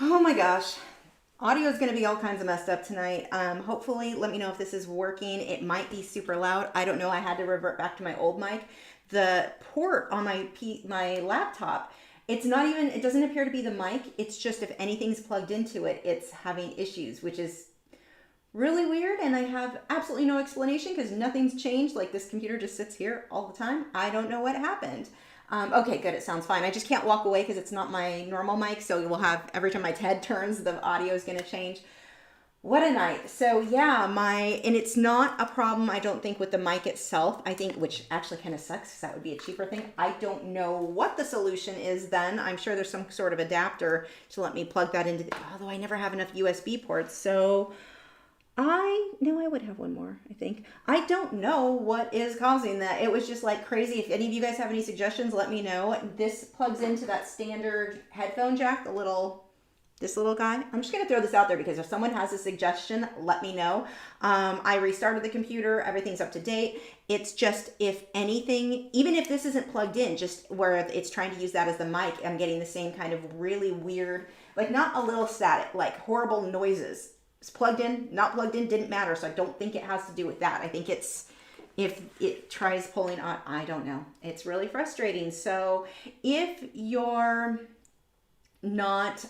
Oh my gosh. Audio is going to be all kinds of messed up tonight. Hopefully, let me know if this is working. It might be super loud. I don't know. I had to revert back to my old mic. The port on my laptop, it's not even, it doesn't appear to be the mic. It's just if anything's plugged into it, it's having issues, which is really weird. And I have absolutely no explanation because nothing's changed. Like this computer just sits here all the time. I don't know what happened. Okay, good. It sounds fine. I just can't walk away because it's not my normal mic. So you will have, every time my head turns, the audio is going to change. What a night. So yeah, and it's not a problem, I don't think, with the mic itself. I think, which actually kind of sucks because that would be a cheaper thing. I don't know what the solution is then. I'm sure there's some sort of adapter to let me plug that into, although I never have enough USB ports. So I would have one more, I think. I don't know what is causing that. It was just like crazy. If any of you guys have any suggestions, let me know. This plugs into that standard headphone jack, this little guy. I'm just going to throw this out there because if someone has a suggestion, let me know. I restarted the computer. Everything's up to date. It's just, if anything, even if this isn't plugged in, just where it's trying to use that as the mic, I'm getting the same kind of really weird, like not a little static, like horrible noises. It's plugged in, not plugged in, didn't matter. So I don't think it has to do with that. I think it's, if it tries pulling on, I don't know. It's really frustrating. So if you're not,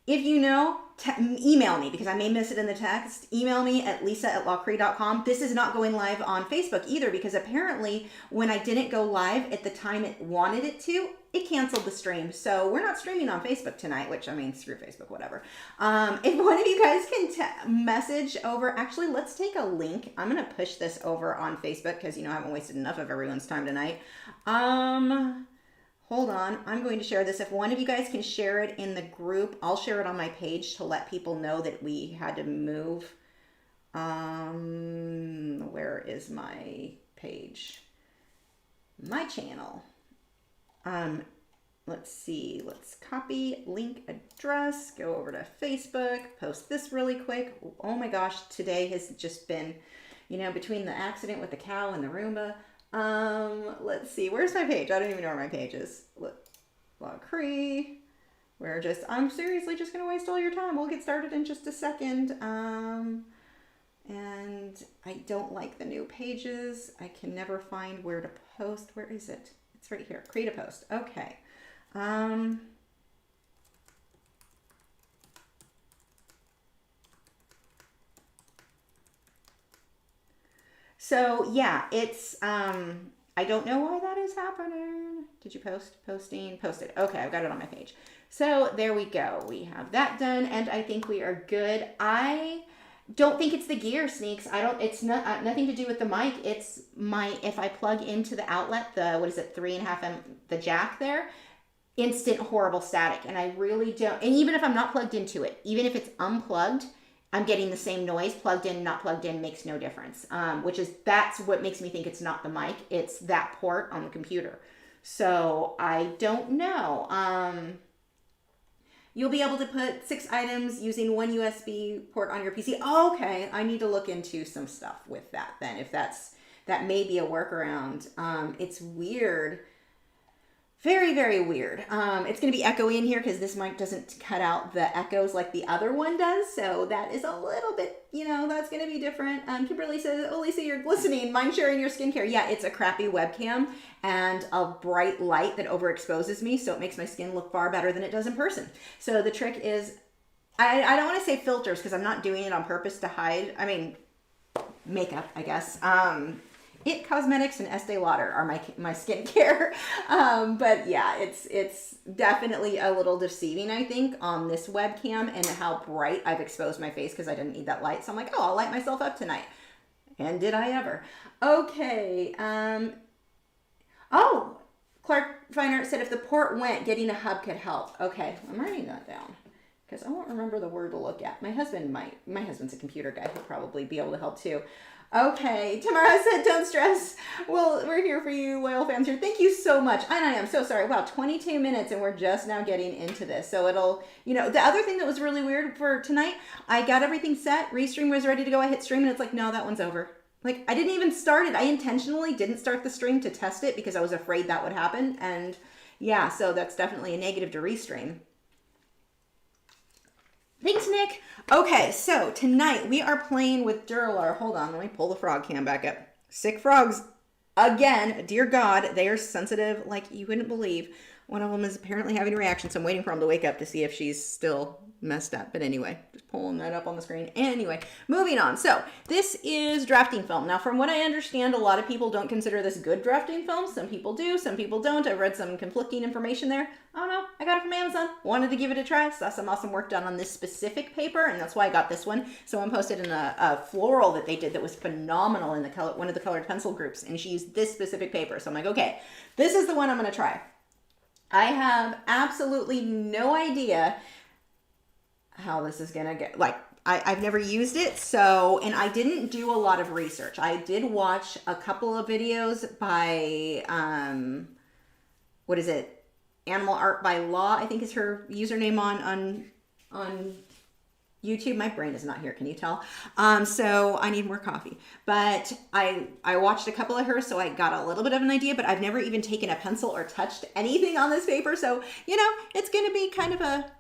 if you know, email me because I may miss it in the text. Email me at lisa@lachri.com. This is not going live on Facebook either because apparently when I didn't go live at the time it wanted it to, it canceled the stream. So we're not streaming on Facebook tonight, which, I mean, screw Facebook, whatever. If one of you guys can message over, actually, let's take a link. I'm going to push this over on Facebook because, I haven't wasted enough of everyone's time tonight. Hold on, I'm going to share this. If one of you guys can share it in the group, I'll share it on my page to let people know that we had to move. Where is my page? My channel. Let's see, let's copy link address, go over to Facebook, post this really quick. Oh my gosh, today has just been, between the accident with the cow and the Roomba. Let's see, where's my page? I don't even know where my page is. Lachri. I'm seriously just going to waste all your time. We'll get started in just a second. And I don't like the new pages. I can never find where to post. Where is it? It's right here. Create a post. Okay. So yeah, it's, I don't know why that is happening. Did you post? Posted. Okay, I've got it on my page. So there we go. We have that done and I think we are good. I don't think it's the gear, Sneaks. It's not, nothing to do with the mic. It's if I plug into the outlet, the, 3.5 M, the jack there, instant horrible static. And I really don't, and even if I'm not plugged into it, even if it's unplugged, I'm getting the same noise. Plugged in, not plugged in makes no difference. That's what makes me think it's not the mic. It's that port on the computer. So I don't know. You'll be able to put 6 items using one USB port on your PC. Oh, okay, I need to look into some stuff with that then. If that may be a workaround. It's weird. Very, very weird. It's going to be echoey in here because this mic doesn't cut out the echoes like the other one does. So that is a little bit, that's going to be different. Kimberly says, oh, Lisa, you're glistening. Mind sharing your skincare. Yeah, it's a crappy webcam and a bright light that overexposes me. So it makes my skin look far better than it does in person. So the trick is, I don't want to say filters because I'm not doing it on purpose to hide. I mean, makeup, I guess. It Cosmetics and Estee Lauder are my skincare. But yeah, it's definitely a little deceiving, I think, on this webcam and how bright I've exposed my face because I didn't need that light. So I'm like, oh, I'll light myself up tonight. And did I ever? Okay. Oh, Clark Finer said if the port went, getting a hub could help. Okay, I'm writing that down because I won't remember the word to look at. My husband's a computer guy. He'll probably be able to help too. Okay, Tamara said, don't stress. Well, we're here for you, loyal fans here. Thank you so much. And I am so sorry. Wow, 22 minutes and we're just now getting into this. So it'll, the other thing that was really weird for tonight, I got everything set. Restream was ready to go. I hit stream and it's like, no, that one's over. Like, I didn't even start it. I intentionally didn't start the stream to test it because I was afraid that would happen. And yeah, so that's definitely a negative to restream. Thanks, Nick. Okay, so tonight we are playing with Duralar. Hold on, let me pull the frog cam back up. Sick frogs. Again, dear God, they are sensitive like you wouldn't believe. One of them is apparently having a reaction, so I'm waiting for him to wake up to see if she's still messed up. But anyway, just pulling that up on the screen. Anyway, moving on. So this is drafting film. Now, from what I understand, a lot of people don't consider this good drafting film. Some people do, some people don't. I've read some conflicting information there. I don't know. I got it from Amazon. Wanted to give it a try. Saw some awesome work done on this specific paper, and that's why I got this one. Someone posted in a floral that they did that was phenomenal in the color, one of the colored pencil groups, and she used this specific paper. So I'm like, okay, this is the one I'm going to try. I have absolutely no idea how this is gonna get. Like, I've never used it, so, and I didn't do a lot of research. I did watch a couple of videos by, what is it? Animal Art by Law, I think is her username on YouTube. My brain is not here, can you tell? So I need more coffee. But I watched a couple of hers, so I got a little bit of an idea, but I've never even taken a pencil or touched anything on this paper. So, you know, it's going to be kind of a,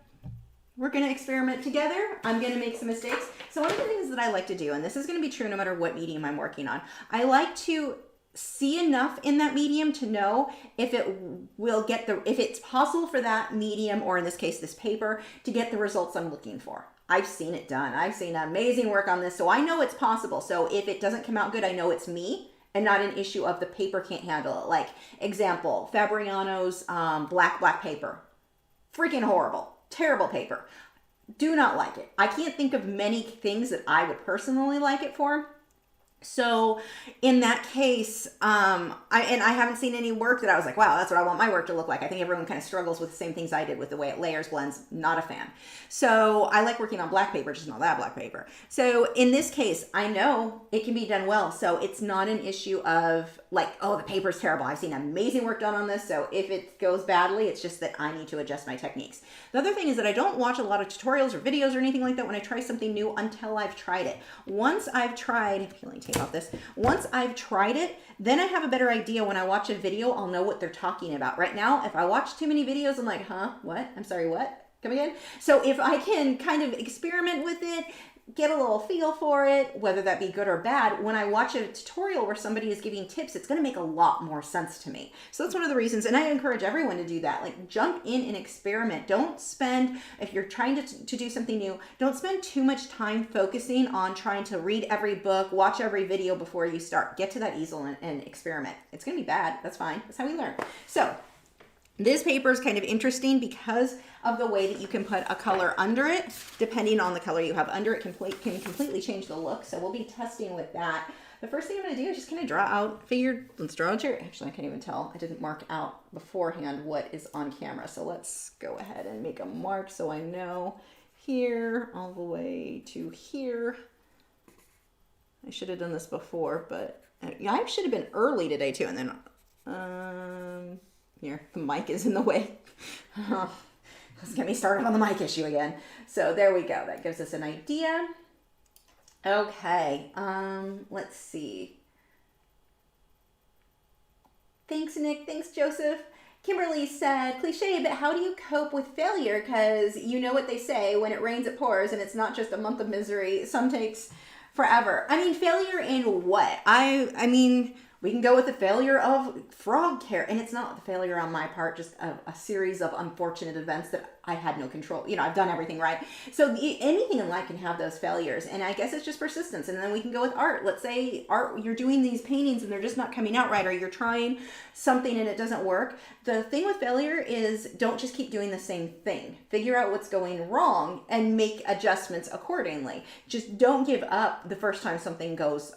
we're going to experiment together. I'm going to make some mistakes. So one of the things that I like to do, and this is going to be true no matter what medium I'm working on, I like to see enough in that medium to know if it will get if it's possible for that medium, or in this case, this paper, to get the results I'm looking for. I've seen it done. I've seen amazing work on this, so I know it's possible. So if it doesn't come out good, I know it's me and not an issue of the paper can't handle it. Like, example, Fabriano's black paper. Freaking horrible. Terrible paper. Do not like it. I can't think of many things that I would personally like it for. So in that case, I haven't seen any work that I was like, wow, that's what I want my work to look like. I think everyone kind of struggles with the same things I did with the way it layers, blends. Not a fan. So I like working on black paper, just not that black paper. So in this case, I know it can be done well. So it's not an issue of like, oh, the paper's terrible. I've seen amazing work done on this. So if it goes badly, it's just that I need to adjust my techniques. The other thing is that I don't watch a lot of tutorials or videos or anything like that when I try something new until I've tried it. Once I've tried, let me take off this. Once I've tried it, then I have a better idea. When I watch a video, I'll know what they're talking about. Right now, if I watch too many videos, I'm like, huh, what? I'm sorry, what? Come again? So if I can kind of experiment with it, get a little feel for it, whether that be good or bad, when I watch a tutorial where somebody is giving tips, it's going to make a lot more sense to me. So that's one of the reasons, and I encourage everyone to do that. Like, jump in and experiment. Don't spend, if you're trying to do something new, don't spend too much time focusing on trying to read every book, watch every video before you start. Get to that easel and experiment. It's going to be bad. That's fine. That's how we learn. So this paper is kind of interesting because of the way that you can put a color under it. Depending on the color you have under it can completely change the look. So we'll be testing with that. The first thing I'm going to do is just kind of draw out, let's draw a cherry. Actually, I can't even tell. I didn't mark out beforehand what is on camera. So let's go ahead and make a mark so I know here all the way to here. I should have done this before, but yeah, I should have been early today too. And then, here, the mic is in the way. Let's get me started on the mic issue again. So there we go. That gives us an idea. Okay, let's see. Thanks, Nick. Thanks, Joseph. Kimberly said, cliche, but how do you cope with failure? Because you know what they say, when it rains, it pours, and it's not just a month of misery. Some takes forever. I mean, failure in what? I mean, we can go with the failure of frog care. And it's not the failure on my part, just a series of unfortunate events that I had no control. You know, I've done everything right. So anything in life can have those failures. And I guess it's just persistence. And then we can go with art. Let's say art, you're doing these paintings and they're just not coming out right, or you're trying something and it doesn't work. The thing with failure is don't just keep doing the same thing. Figure out what's going wrong and make adjustments accordingly. Just don't give up the first time something goes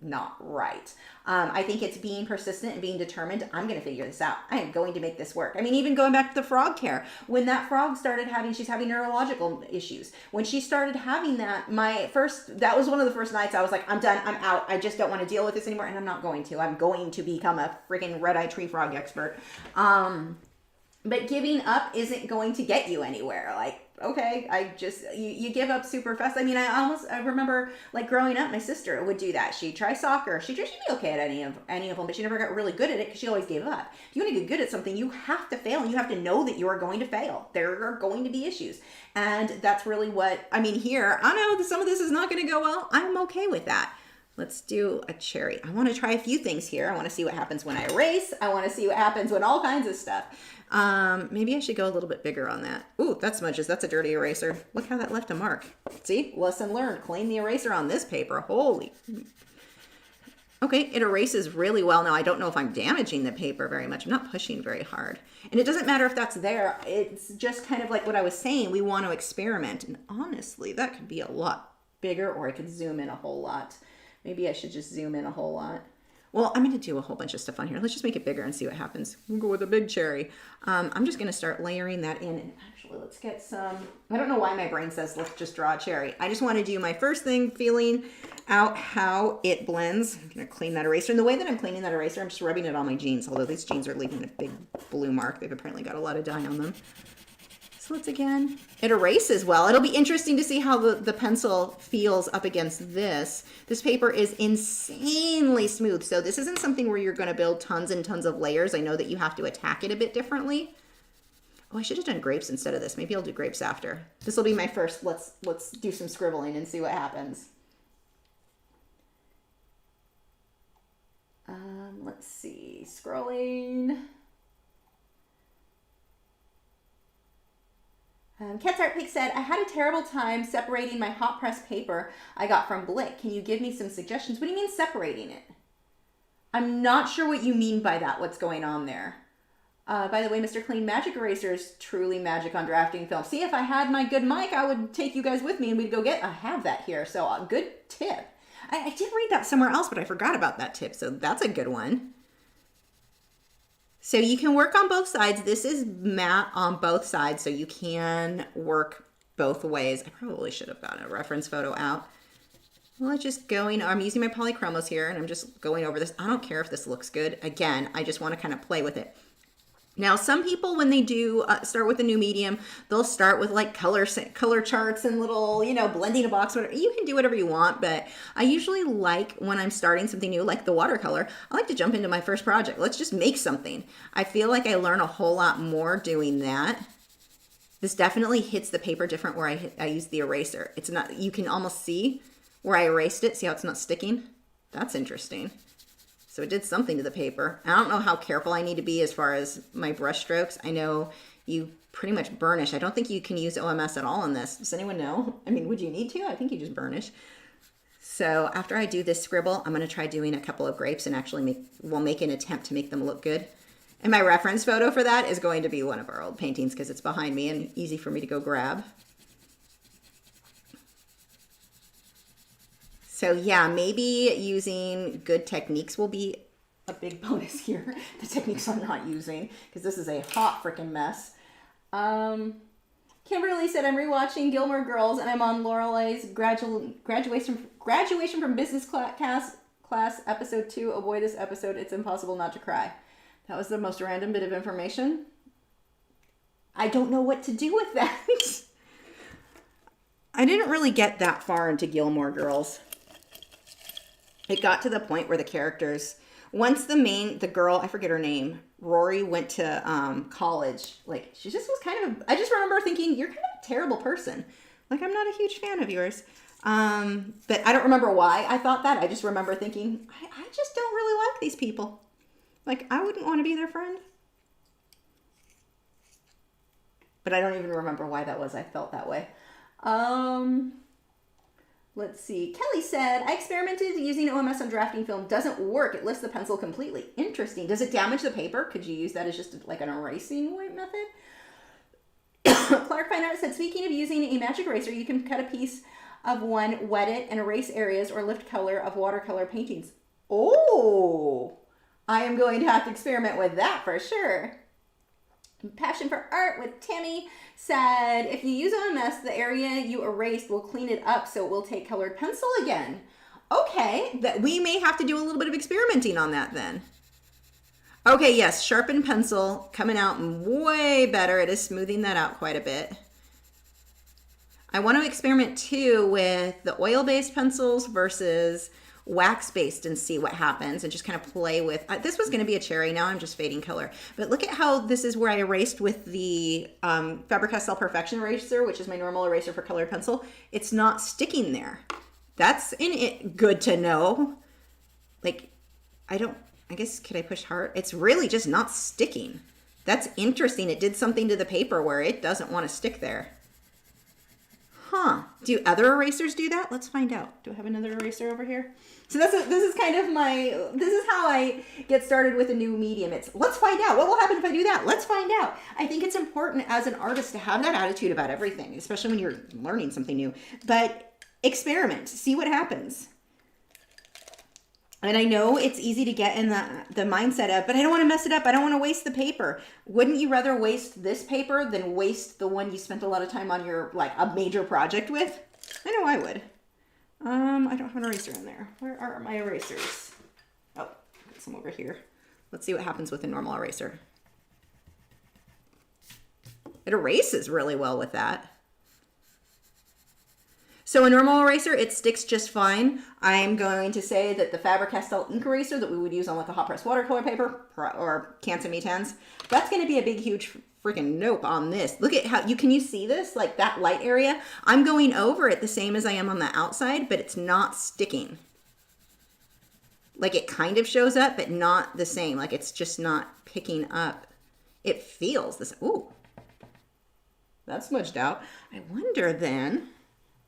not right. I think it's being persistent and being determined. I'm going to figure this out. I am going to make this work. I mean, even going back to the frog care, when that frog started she's having neurological issues. When she started having that, that was one of the first nights I was like, I'm done. I'm out. I just don't want to deal with this anymore. And I'm not going to. I'm going to become a freaking red-eye tree frog expert. But giving up isn't going to get you anywhere. Like, okay, you give up super fast. I mean, I remember like growing up, my sister would do that. She'd try soccer. She'd be okay at any of them, but she never got really good at it because she always gave up. If you want to get good at something, you have to fail, and you have to know that you are going to fail. There are going to be issues. And that's really what, I mean, here, I know that some of this is not going to go well. I'm okay with that. Let's do a cherry. I want to try a few things here. I want to see what happens when I erase. I want to see what happens when all kinds of stuff. Maybe I should go a little bit bigger on that. Ooh, that smudges. That's a dirty eraser. Look how that left a mark. See? Lesson learned. Clean the eraser on this paper. Holy. Okay, it erases really well. Now, I don't know if I'm damaging the paper very much. I'm not pushing very hard. And it doesn't matter if that's there. It's just kind of like what I was saying. We want to experiment. And honestly, that could be a lot bigger, or I could zoom in a whole lot. Maybe I should just zoom in a whole lot. Well, I'm going to do a whole bunch of stuff on here. Let's just make it bigger and see what happens. We'll go with a big cherry. I'm just going to start layering that in. And actually, let's get some, I don't know why my brain says, let's just draw a cherry. I just want to do my first thing, feeling out how it blends. I'm going to clean that eraser. And the way that I'm cleaning that eraser, I'm just rubbing it on my jeans. Although these jeans are leaving a big blue mark. They've apparently got a lot of dye on them. So let's again, it erases well. It'll be interesting to see how the pencil feels up against this. This paper is insanely smooth. So this isn't something where you're going to build tons and tons of layers. I know that you have to attack it a bit differently. Oh, I should have done grapes instead of this. Maybe I'll do grapes after. This will be my first. Let's do some scribbling and see what happens. Let's see, scrolling. Cat's Art Pig said, I had a terrible time separating my hot press paper I got from Blick. Can you give me some suggestions? What do you mean separating it? I'm not sure what you mean by that, what's going on there. By the way, Mr. Clean, magic eraser is truly magic on drafting film. See, if I had my good mic, I would take you guys with me and we'd go I have that here, so a good tip. I did read that somewhere else, but I forgot about that tip, so that's a good one. So you can work on both sides. This is matte on both sides, so you can work both ways. I probably should have gotten a reference photo out. Well, I'm using my Polychromos here, and I'm just going over this. I don't care if this looks good. Again, I just want to kind of play with it. Now, some people, when they do start with a new medium, they'll start with like color charts and little, blending a box, whatever. You can do whatever you want, but I usually like when I'm starting something new, like the watercolor, I like to jump into my first project. Let's just make something. I feel like I learn a whole lot more doing that. This definitely hits the paper different where I use the eraser. It's not, you can almost see where I erased it. See how it's not sticking? That's interesting. So it did something to the paper. I don't know how careful I need to be as far as my brush strokes. I know you pretty much burnish. I don't think you can use OMS at all on this. Does anyone know? I mean, would you need to? I think you just burnish. So after I do this scribble, I'm going to try doing a couple of grapes and actually make an attempt to make them look good. And my reference photo for that is going to be one of our old paintings because it's behind me and easy for me to go grab. So yeah, maybe using good techniques will be a big bonus here. The techniques I'm not using because this is a hot freaking mess. Kimberly said, I'm rewatching Gilmore Girls and I'm on Lorelei's graduation from business class episode 2. Oh boy, this episode, it's impossible not to cry. That was the most random bit of information. I don't know what to do with that. I didn't really get that far into Gilmore Girls. It got to the point where the characters, once the girl, I forget her name, Rory went to college, like she just was kind of, I just remember thinking, you're kind of a terrible person. Like, I'm not a huge fan of yours. But I don't remember why I thought that. I just remember thinking, I just don't really like these people. Like, I wouldn't want to be their friend. But I don't even remember why that was. I felt that way. Let's see. Kelly said, I experimented using OMS on drafting film. Doesn't work. It lifts the pencil completely. Interesting. Does it damage the paper? Could you use that as just like an erasing method? Clark Fine Art said, speaking of using a magic eraser, you can cut a piece of one, wet it, and erase areas or lift color of watercolor paintings. Oh, I am going to have to experiment with that for sure. Passion for Art with Tammy said, if you use OMS, the area you erased will clean it up so it will take colored pencil again. Okay, that we may have to do a little bit of experimenting on that then. Okay, yes, sharpened pencil coming out way better. It is smoothing that out quite a bit. I want to experiment too with the oil-based pencils versus wax-based and see what happens and just kind of play with. This was going to be a cherry. Now I'm just fading color. But look at how this is where I erased with the Faber-Castell Perfection eraser, which is my normal eraser for colored pencil. It's not sticking there. That's good to know. Like, I guess, could I push hard? It's really just not sticking. That's interesting. It did something to the paper where it doesn't want to stick there. Huh. Do other erasers do that? Let's find out. Do I have another eraser over here? So this is kind of this is how I get started with a new medium. It's let's find out. What will happen if I do that? Let's find out. I think it's important as an artist to have that attitude about everything, especially when you're learning something new. But experiment. See what happens. And I know it's easy to get in the mindset of, but I don't want to mess it up. I don't want to waste the paper. Wouldn't you rather waste this paper than waste the one you spent a lot of time on your, like, a major project with? I know I would. I don't have an eraser in there. Where are my erasers? Oh, got some over here. Let's see what happens with a normal eraser. It erases really well with that. So a normal eraser, it sticks just fine. I'm going to say that the Faber-Castell ink eraser that we would use on like a hot press watercolor paper or Canson Mytens, that's going to be a big, huge freaking nope on this. Look at how, can you see this? Like that light area? I'm going over it the same as I am on the outside, but it's not sticking. Like it kind of shows up, but not the same. Like it's just not picking up. It feels this, ooh, that's smudged out. I wonder then,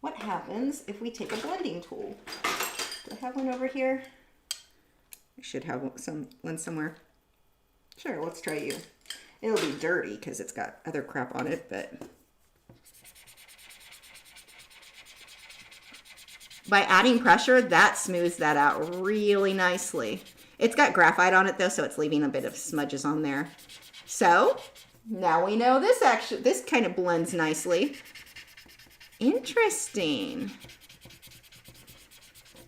what happens if we take a blending tool? Do I have one over here? I should have one somewhere. Sure, let's try you. It'll be dirty because it's got other crap on it, but by adding pressure, that smooths that out really nicely. It's got graphite on it though, so it's leaving a bit of smudges on there. So now we know this kind of blends nicely. Interesting.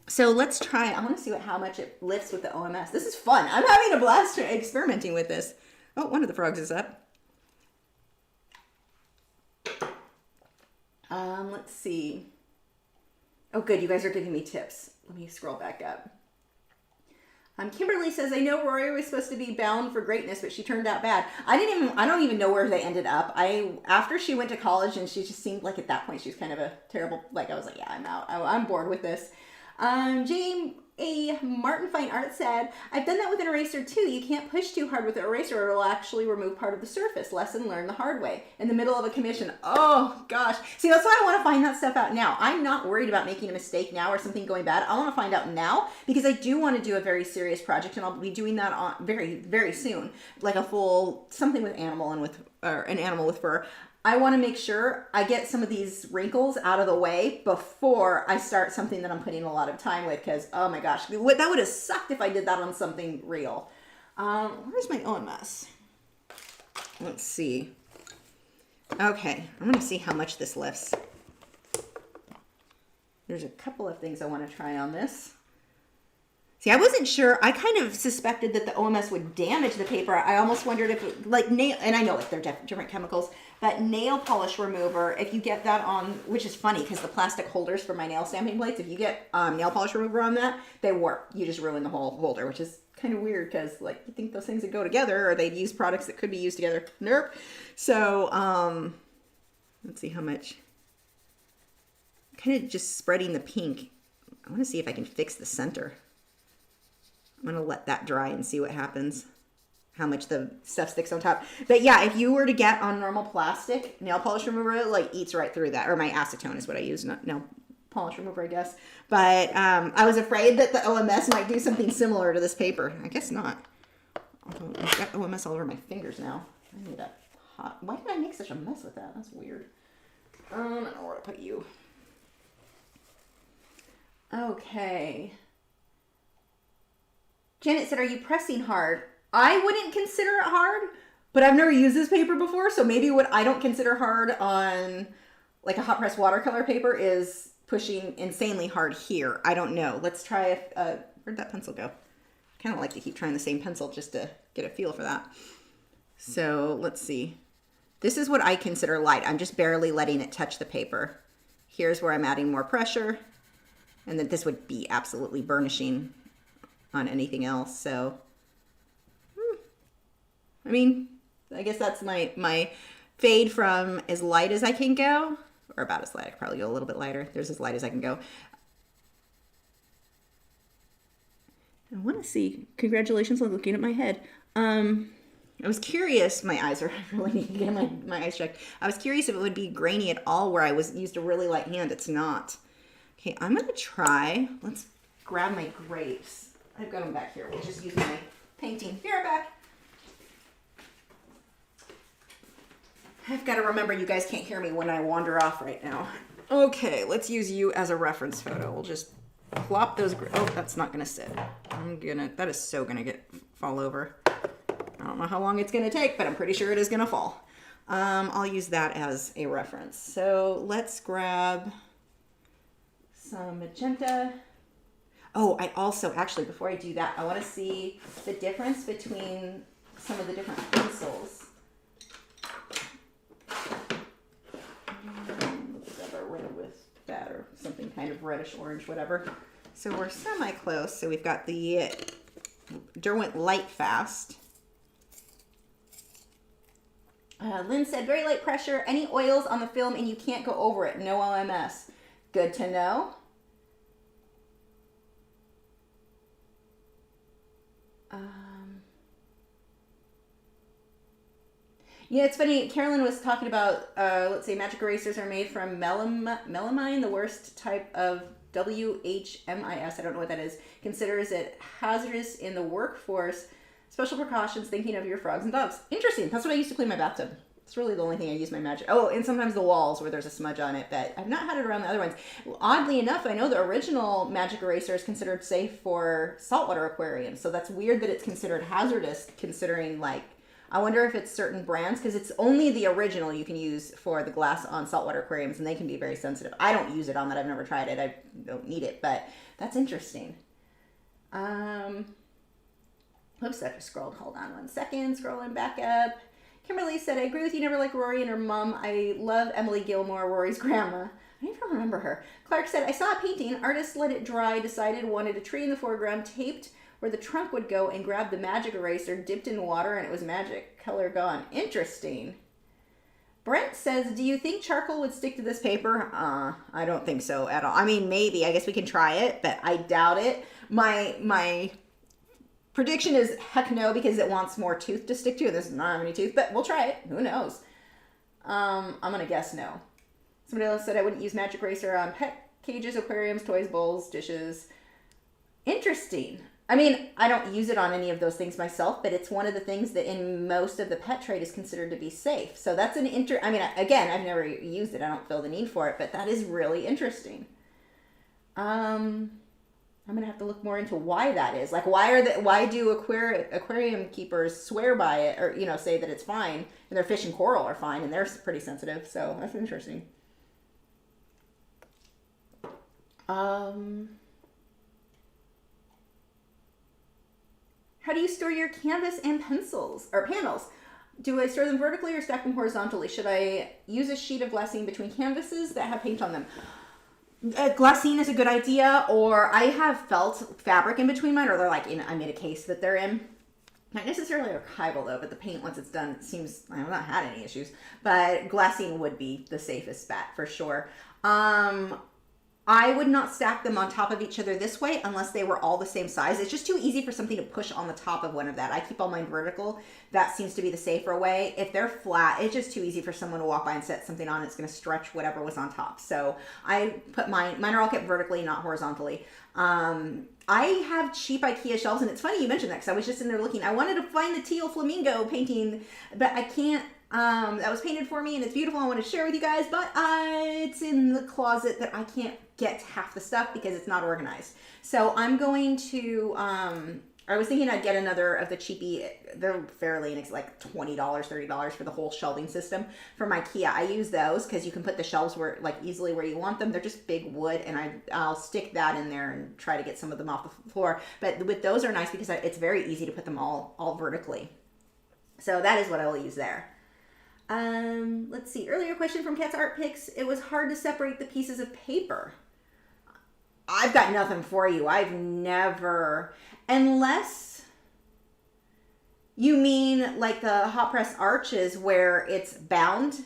So let's try, I want to see how much it lifts with the OMS. This is fun. I'm having a blast experimenting with this. Oh, one of the frogs is up. Let's see. Oh, good. You guys are giving me tips. Let me scroll back up. Kimberly says, I know Rory was supposed to be bound for greatness, but she turned out bad. I don't even know where they ended up. After she went to college and she just seemed like at that point, she was kind of a terrible, like I was like, yeah, I'm out. I'm bored with this. Martin Fine Art said, I've done that with an eraser too. You can't push too hard with an eraser or it'll actually remove part of the surface. Lesson learned the hard way. In the middle of a commission. Oh gosh. See, that's why I want to find that stuff out now. I'm not worried about making a mistake now or something going bad. I want to find out now because I do want to do a very serious project and I'll be doing that on very, very soon. Like a full, something with animal and an animal with fur. I want to make sure I get some of these wrinkles out of the way before I start something that I'm putting a lot of time with because, oh my gosh, that would have sucked if I did that on something real. Where's my OMS? Let's see. Okay, I'm going to see how much this lifts. There's a couple of things I want to try on this. See, I wasn't sure. I kind of suspected that the OMS would damage the paper. I almost wondered if, and I know they're different chemicals, but nail polish remover, if you get that on, which is funny because the plastic holders for my nail stamping plates, if you get nail polish remover on that, they warp. You just ruin the whole holder, which is kind of weird because, like, you think those things would go together or they'd use products that could be used together. Nope. So, let's see how much. Kind of just spreading the pink. I want to see if I can fix the center. I'm going to let that dry and see what happens, how much the stuff sticks on top. But yeah, if you were to get on normal plastic, nail polish remover, it like eats right through that. Or my acetone is what I use, not nail polish remover, I guess. But I was afraid that the OMS might do something similar to this paper. I guess not. Although I've got OMS all over my fingers now. I need a hot, why did I make such a mess with that? That's weird. I don't know where to put you. Okay. Janet said, are you pressing hard? I wouldn't consider it hard, but I've never used this paper before, so maybe what I don't consider hard on like a hot press watercolor paper is pushing insanely hard here. I don't know. Let's try where'd that pencil go? kind of like to keep trying the same pencil just to get a feel for that. So let's see. This is what I consider light. I'm just barely letting it touch the paper. Here's where I'm adding more pressure. And then this would be absolutely burnishing on anything else. So, I mean, I guess that's my fade from as light as I can go, or about as light. I could probably go a little bit lighter. There's as light as I can go. I want to see. Congratulations on looking at my head. I was curious. My eyes are. I really need to get my eyes checked. I was curious if it would be grainy at all where I used a really light hand. It's not. Okay, I'm gonna try. Let's grab my grapes. I've got them back here. We'll just use my painting. Be right back. I've got to remember you guys can't hear me when I wander off right now. Okay, let's use you as a reference photo. We'll just plop those. Oh, that's not gonna sit. That is so gonna fall over. I don't know how long it's gonna take, but I'm pretty sure it is gonna fall. I'll use that as a reference. So let's grab some magenta. Oh, I also, actually, before I do that, I want to see the difference between some of the different pencils. Let's grab our red with that, or something kind of reddish orange, whatever. So we're semi-close. So we've got the Derwent Light Fast. Lynn said, very light pressure, any oils on the film and you can't go over it. No OMS. Good to know. Yeah, it's funny. Carolyn was talking about, let's say magic erasers are made from melamine, the worst type of WHMIS. I don't know what that is. Considers it hazardous in the workforce. Special precautions, thinking of your frogs and dogs. Interesting. That's what I used to clean my bathtub. It's really the only thing I use my magic. Oh, and sometimes the walls where there's a smudge on it, but I've not had it around the other ones. Oddly enough, I know the original magic eraser is considered safe for saltwater aquariums. So that's weird that it's considered hazardous, considering, like, I wonder if it's certain brands, because it's only the original you can use for the glass on saltwater aquariums, and they can be very sensitive. I don't use it on that. I've never tried it. I don't need it, but that's interesting. Oops, I just scrolled. Hold on 1 second. Scrolling back up. Kimberly said, I agree with you. Never like Rory and her mom. I love Emily Gilmore, Rory's grandma. I don't even remember her. Clark said, I saw a painting. Artist let it dry, decided wanted a tree in the foreground, taped where the trunk would go, and grabbed the magic eraser, dipped in water, and it was magic. Color gone. Interesting. Brent says, do you think charcoal would stick to this paper? I don't think so at all. I mean, maybe. I guess we can try it, but I doubt it. My prediction is heck no, because it wants more tooth to stick to. This does not have any tooth, but we'll try it. Who knows? I'm going to guess no. Somebody else said I wouldn't use magic eraser on pet cages, aquariums, toys, bowls, dishes. Interesting. I mean, I don't use it on any of those things myself, but it's one of the things that in most of the pet trade is considered to be safe. So that's an I mean, again, I've never used it. I don't feel the need for it, but that is really interesting. I'm gonna have to look more into why that is. Like, why do aquarium keepers swear by it, or say that it's fine, and their fish and coral are fine, and they're pretty sensitive. So that's interesting. How do you store your canvas and pencils or panels? Do I store them vertically or stack them horizontally? Should I use a sheet of glassine between canvases that have paint on them? Glassine is a good idea, or I have felt fabric in between mine, or they're like I made a case that they're in. Not necessarily archival though, but the paint, once it's done, it seems, I've not had any issues, but glassine would be the safest bet for sure. I would not stack them on top of each other this way unless they were all the same size. It's just too easy for something to push on the top of one of that. I keep all mine vertical. That seems to be the safer way. If they're flat, it's just too easy for someone to walk by and set something on. It's going to stretch whatever was on top. So I put mine are all kept vertically, not horizontally. I have cheap IKEA shelves, and it's funny you mentioned that because I was just in there looking. I wanted to find the teal flamingo painting, but I can't. That was painted for me, and it's beautiful. I want to share with you guys, but it's in the closet that I can't get half the stuff because it's not organized. So I'm going to I was thinking I'd get another of the cheapy, they're fairly, like $20, $30 for the whole shelving system from IKEA. I use those because you can put the shelves where, like, easily where you want them. They're just big wood, and I'll stick that in there and try to get some of them off the floor. But with those are nice because it's very easy to put them all vertically. So that is what I will use there. Let's see. Earlier question from Cat's Art Picks. It was hard to separate the pieces of paper. I've got nothing for you. I've never, unless you mean like the hot press arches where it's bound.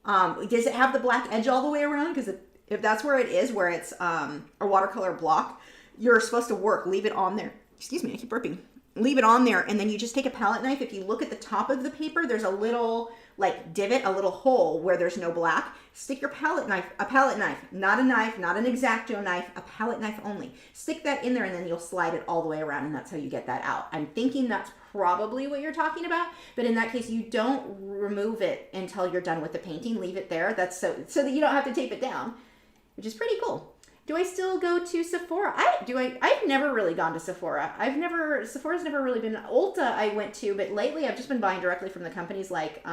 Does it have the black edge all the way around? Because if that's where it is, where it's a watercolor block, you're supposed to leave it on there. Excuse me, I keep burping. Leave it on there, and then you just take a palette knife. If you look at the top of the paper, there's a little like divot, a little hole where there's no black. Stick your palette knife, not a knife, not an X-Acto knife, a palette knife only. Stick that in there, and then you'll slide it all the way around, and that's how you get that out. I'm thinking that's probably what you're talking about, but in that case, you don't remove it until you're done with the painting. Leave it there. That's so that you don't have to tape it down, which is pretty cool. Do I still go to Sephora? I've never really gone to Sephora. Sephora's never really been. Ulta I went to, but lately I've just been buying directly from the companies like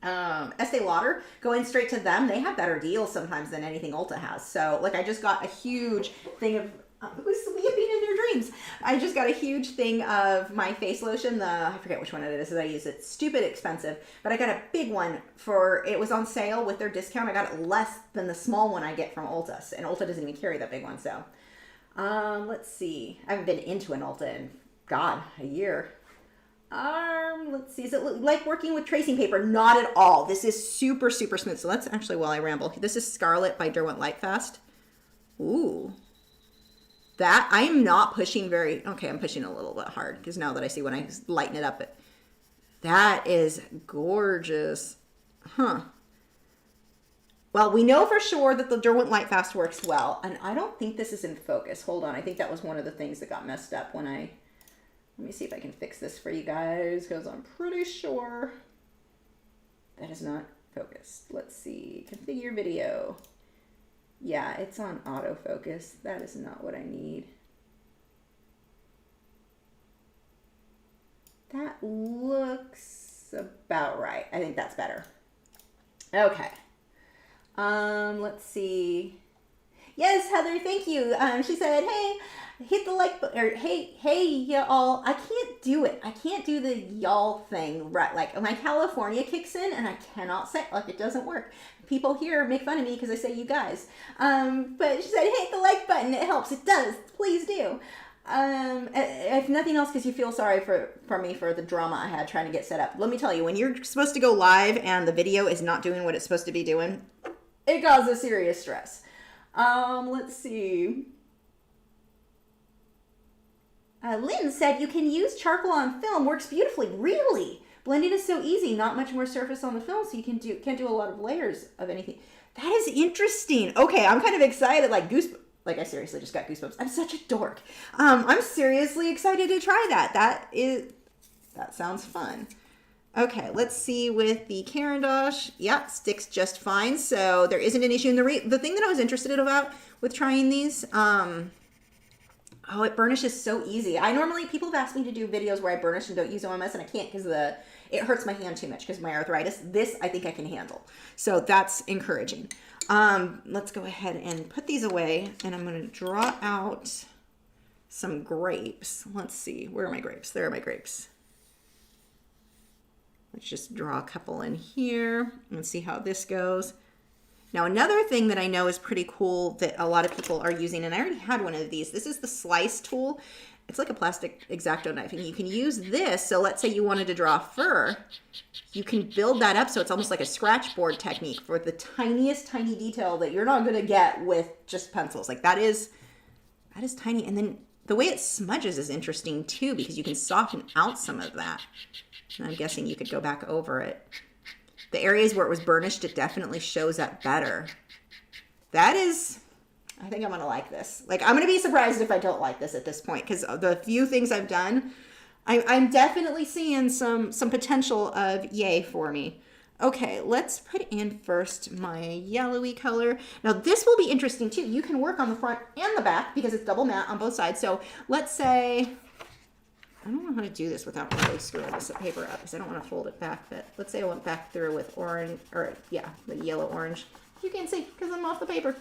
Estee Lauder. Going straight to them. They have better deals sometimes than anything Ulta has. So like I just got a huge thing of who's sleeping in their dreams. I just got a huge thing of my face lotion. I forget which one it is that I use. It's stupid expensive, but I got a big one it was on sale with their discount. I got it less than the small one I get from Ulta, and Ulta doesn't even carry that big one. So, let's see. I haven't been into an Ulta in, God, a year. Let's see. Is it like working with tracing paper? Not at all. This is super, super smooth. So let's actually, while I ramble, this is Scarlet by Derwent Lightfast. Ooh. That I'm not pushing okay, I'm pushing a little bit hard because now that I see when I lighten it up, that is gorgeous. Huh. Well, we know for sure that the Derwent Lightfast works well, and I don't think this is in focus. Hold on. I think that was one of the things that got messed up when let me see if I can fix this for you guys because I'm pretty sure that is not focused. Let's see. Configure video. Yeah, it's on autofocus. That is not what I need. That looks about right. I think that's better. Okay. Let's see. Yes, Heather, thank you. She said, hey, hit the like button, or hey, y'all. I can't do it. I can't do the y'all thing right. Like my California kicks in and I cannot say, like, it doesn't work. People here make fun of me because I say you guys. But she said, hit the like button. It helps. It does. Please do. If nothing else, because you feel sorry for me for the drama I had trying to get set up. Let me tell you, when you're supposed to go live and the video is not doing what it's supposed to be doing, it causes serious stress. Let's see. Lynn said you can use charcoal on film. Works beautifully. Really? Blending is so easy. Not much more surface on the film, so you can't do a lot of layers of anything. That is interesting. Okay, I'm kind of excited. Like I seriously just got goosebumps. I'm such a dork. I'm seriously excited to try that. That sounds fun. Okay, let's see with the Caran d'Ache. Yeah, sticks just fine. So there isn't an issue. And the thing that I was interested about with trying these, it burnishes so easy. People have asked me to do videos where I burnish and don't use OMS, and I can't because it hurts my hand too much because of my arthritis. This I think I can handle. So that's encouraging. Let's go ahead and put these away, and I'm going to draw out some grapes. Let's see. Where are my grapes? There are my grapes. Let's just draw a couple in here and see how this goes. Now, another thing that I know is pretty cool that a lot of people are using, and I already had one of these. This is the slice tool. It's like a plastic X-Acto knife, and you can use this. So let's say you wanted to draw fur. You can build that up so it's almost like a scratch board technique for the tiniest tiny detail that you're not going to get with just pencils. Like that is tiny. And then the way it smudges is interesting too, because you can soften out some of that. And I'm guessing you could go back over it. The areas where it was burnished, it definitely shows up better. I think I'm going to like this. Like, I'm going to be surprised if I don't like this at this point, because the few things I've done, I'm definitely seeing some potential of yay for me. Okay, let's put in first my yellowy color. Now, this will be interesting too. You can work on the front and the back because it's double matte on both sides. So let's say I don't know how to do this without really screwing this paper up because I don't want to fold it back. But let's say I went back through with orange, or yeah, the yellow orange. You can't see because I'm off the paper.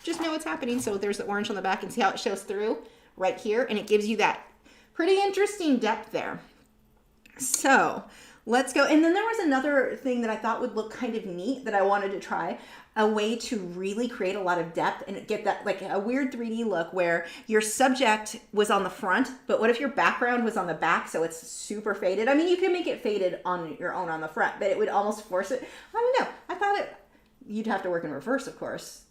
Just know what's happening. So there's the orange on the back and see how it shows through right here. And it gives you that pretty interesting depth there. So let's go. And then there was another thing that I thought would look kind of neat that I wanted to try. A way to really create a lot of depth and get that like a weird 3D look where your subject was on the front, but what if your background was on the back so it's super faded? I mean, you can make it faded on your own on the front, but it would almost force it. I don't know. I thought you'd have to work in reverse, of course.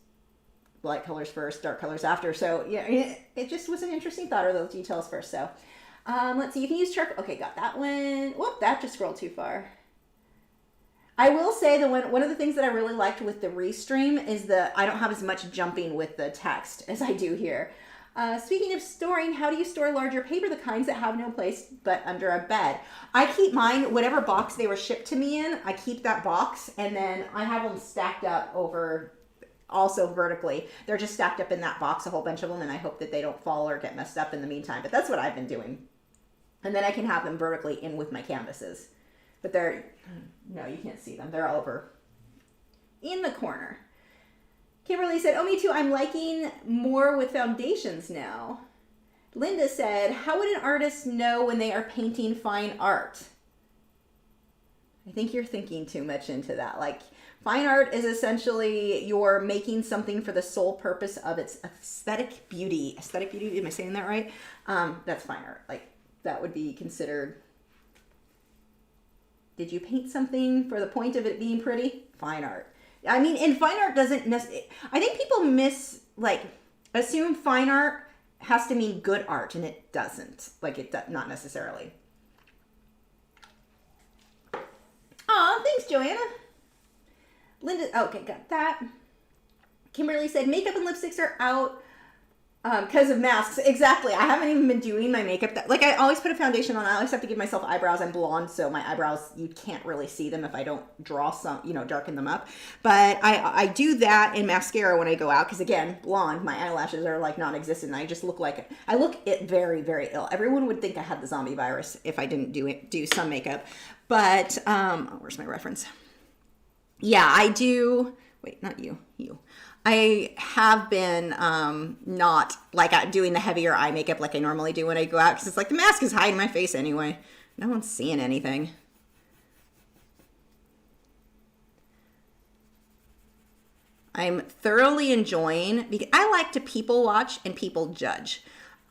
Light colors first, dark colors after. So yeah, it just was an interesting thought, or those details first. So let's see, you can use charcoal. Okay, got that one. Whoop, that just scrolled too far. I will say that one of the things that I really liked with the Restream is I don't have as much jumping with the text as I do here. Speaking of storing, how do you store larger paper, the kinds that have no place but under a bed? I keep mine, whatever box they were shipped to me in, I keep that box, and then I have them stacked up over, also vertically. They're just stacked up in that box, a whole bunch of them, and I hope that they don't fall or get messed up in the meantime. But that's what I've been doing. And then I can have them vertically in with my canvases. But no, you can't see them. They're over in the corner. Kimberly said, oh, me too. I'm liking more with foundations now. Linda said, how would an artist know when they are painting fine art? I think you're thinking too much into that. Like, fine art is essentially you're making something for the sole purpose of its aesthetic beauty. Aesthetic beauty, am I saying that right? That's fine art. Like, that would be considered... Did you paint something for the point of it being pretty? Fine art. I mean, and fine art doesn't necessarily... I think people assume fine art has to mean good art, and it doesn't. Not necessarily. Aw, thanks, Joanna. Linda, okay, got that. Kimberly said, makeup and lipsticks are out because of masks. Exactly. I haven't even been doing my makeup. I always put a foundation on. I always have to give myself eyebrows. I'm blonde, so my eyebrows, you can't really see them if I don't draw some, darken them up. But I do that in mascara when I go out because, again, blonde, my eyelashes are like non-existent. I just look very, very ill. Everyone would think I had the zombie virus if I didn't do some makeup. But, where's my reference? Yeah, I do. Wait, not you. I have been not doing the heavier eye makeup like I normally do when I go out because it's like the mask is hiding my face anyway. No one's seeing anything. I'm thoroughly enjoying, because I like to people watch and people judge.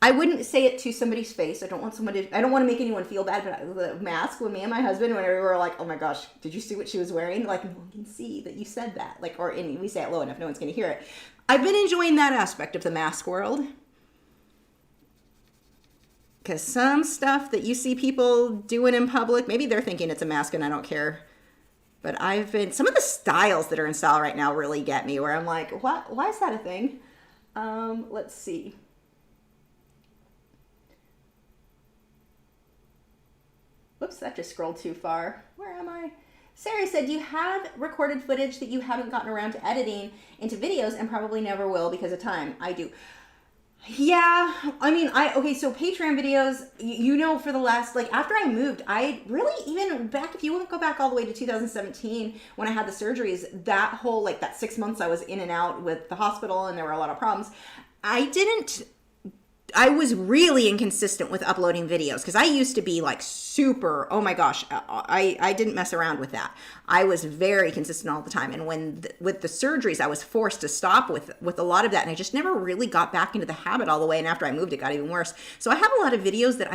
I wouldn't say it to somebody's face. I don't want to make anyone feel bad, but the mask, when me and my husband, whenever we were like, oh my gosh, did you see what she was wearing? Like, no one can see that you said that. And we say it low enough, no one's going to hear it. I've been enjoying that aspect of the mask world. Because some stuff that you see people doing in public, maybe they're thinking it's a mask and I don't care. But some of the styles that are in style right now really get me, where I'm like, what? Why is that a thing? Let's see. Whoops, that just scrolled too far. Where am I? Sarah said, do you have recorded footage that you haven't gotten around to editing into videos and probably never will because of time? I do. Yeah, I mean, so Patreon videos, for the last, after I moved, I really, even back, if you want to go back all the way to 2017, when I had the surgeries, that whole, that 6 months I was in and out with the hospital and there were a lot of problems, I was really inconsistent with uploading videos because I used to be super, oh my gosh, I didn't mess around with that. I was very consistent all the time. And with the surgeries, I was forced to stop with a lot of that. And I just never really got back into the habit all the way. And after I moved, it got even worse. So I have a lot of videos the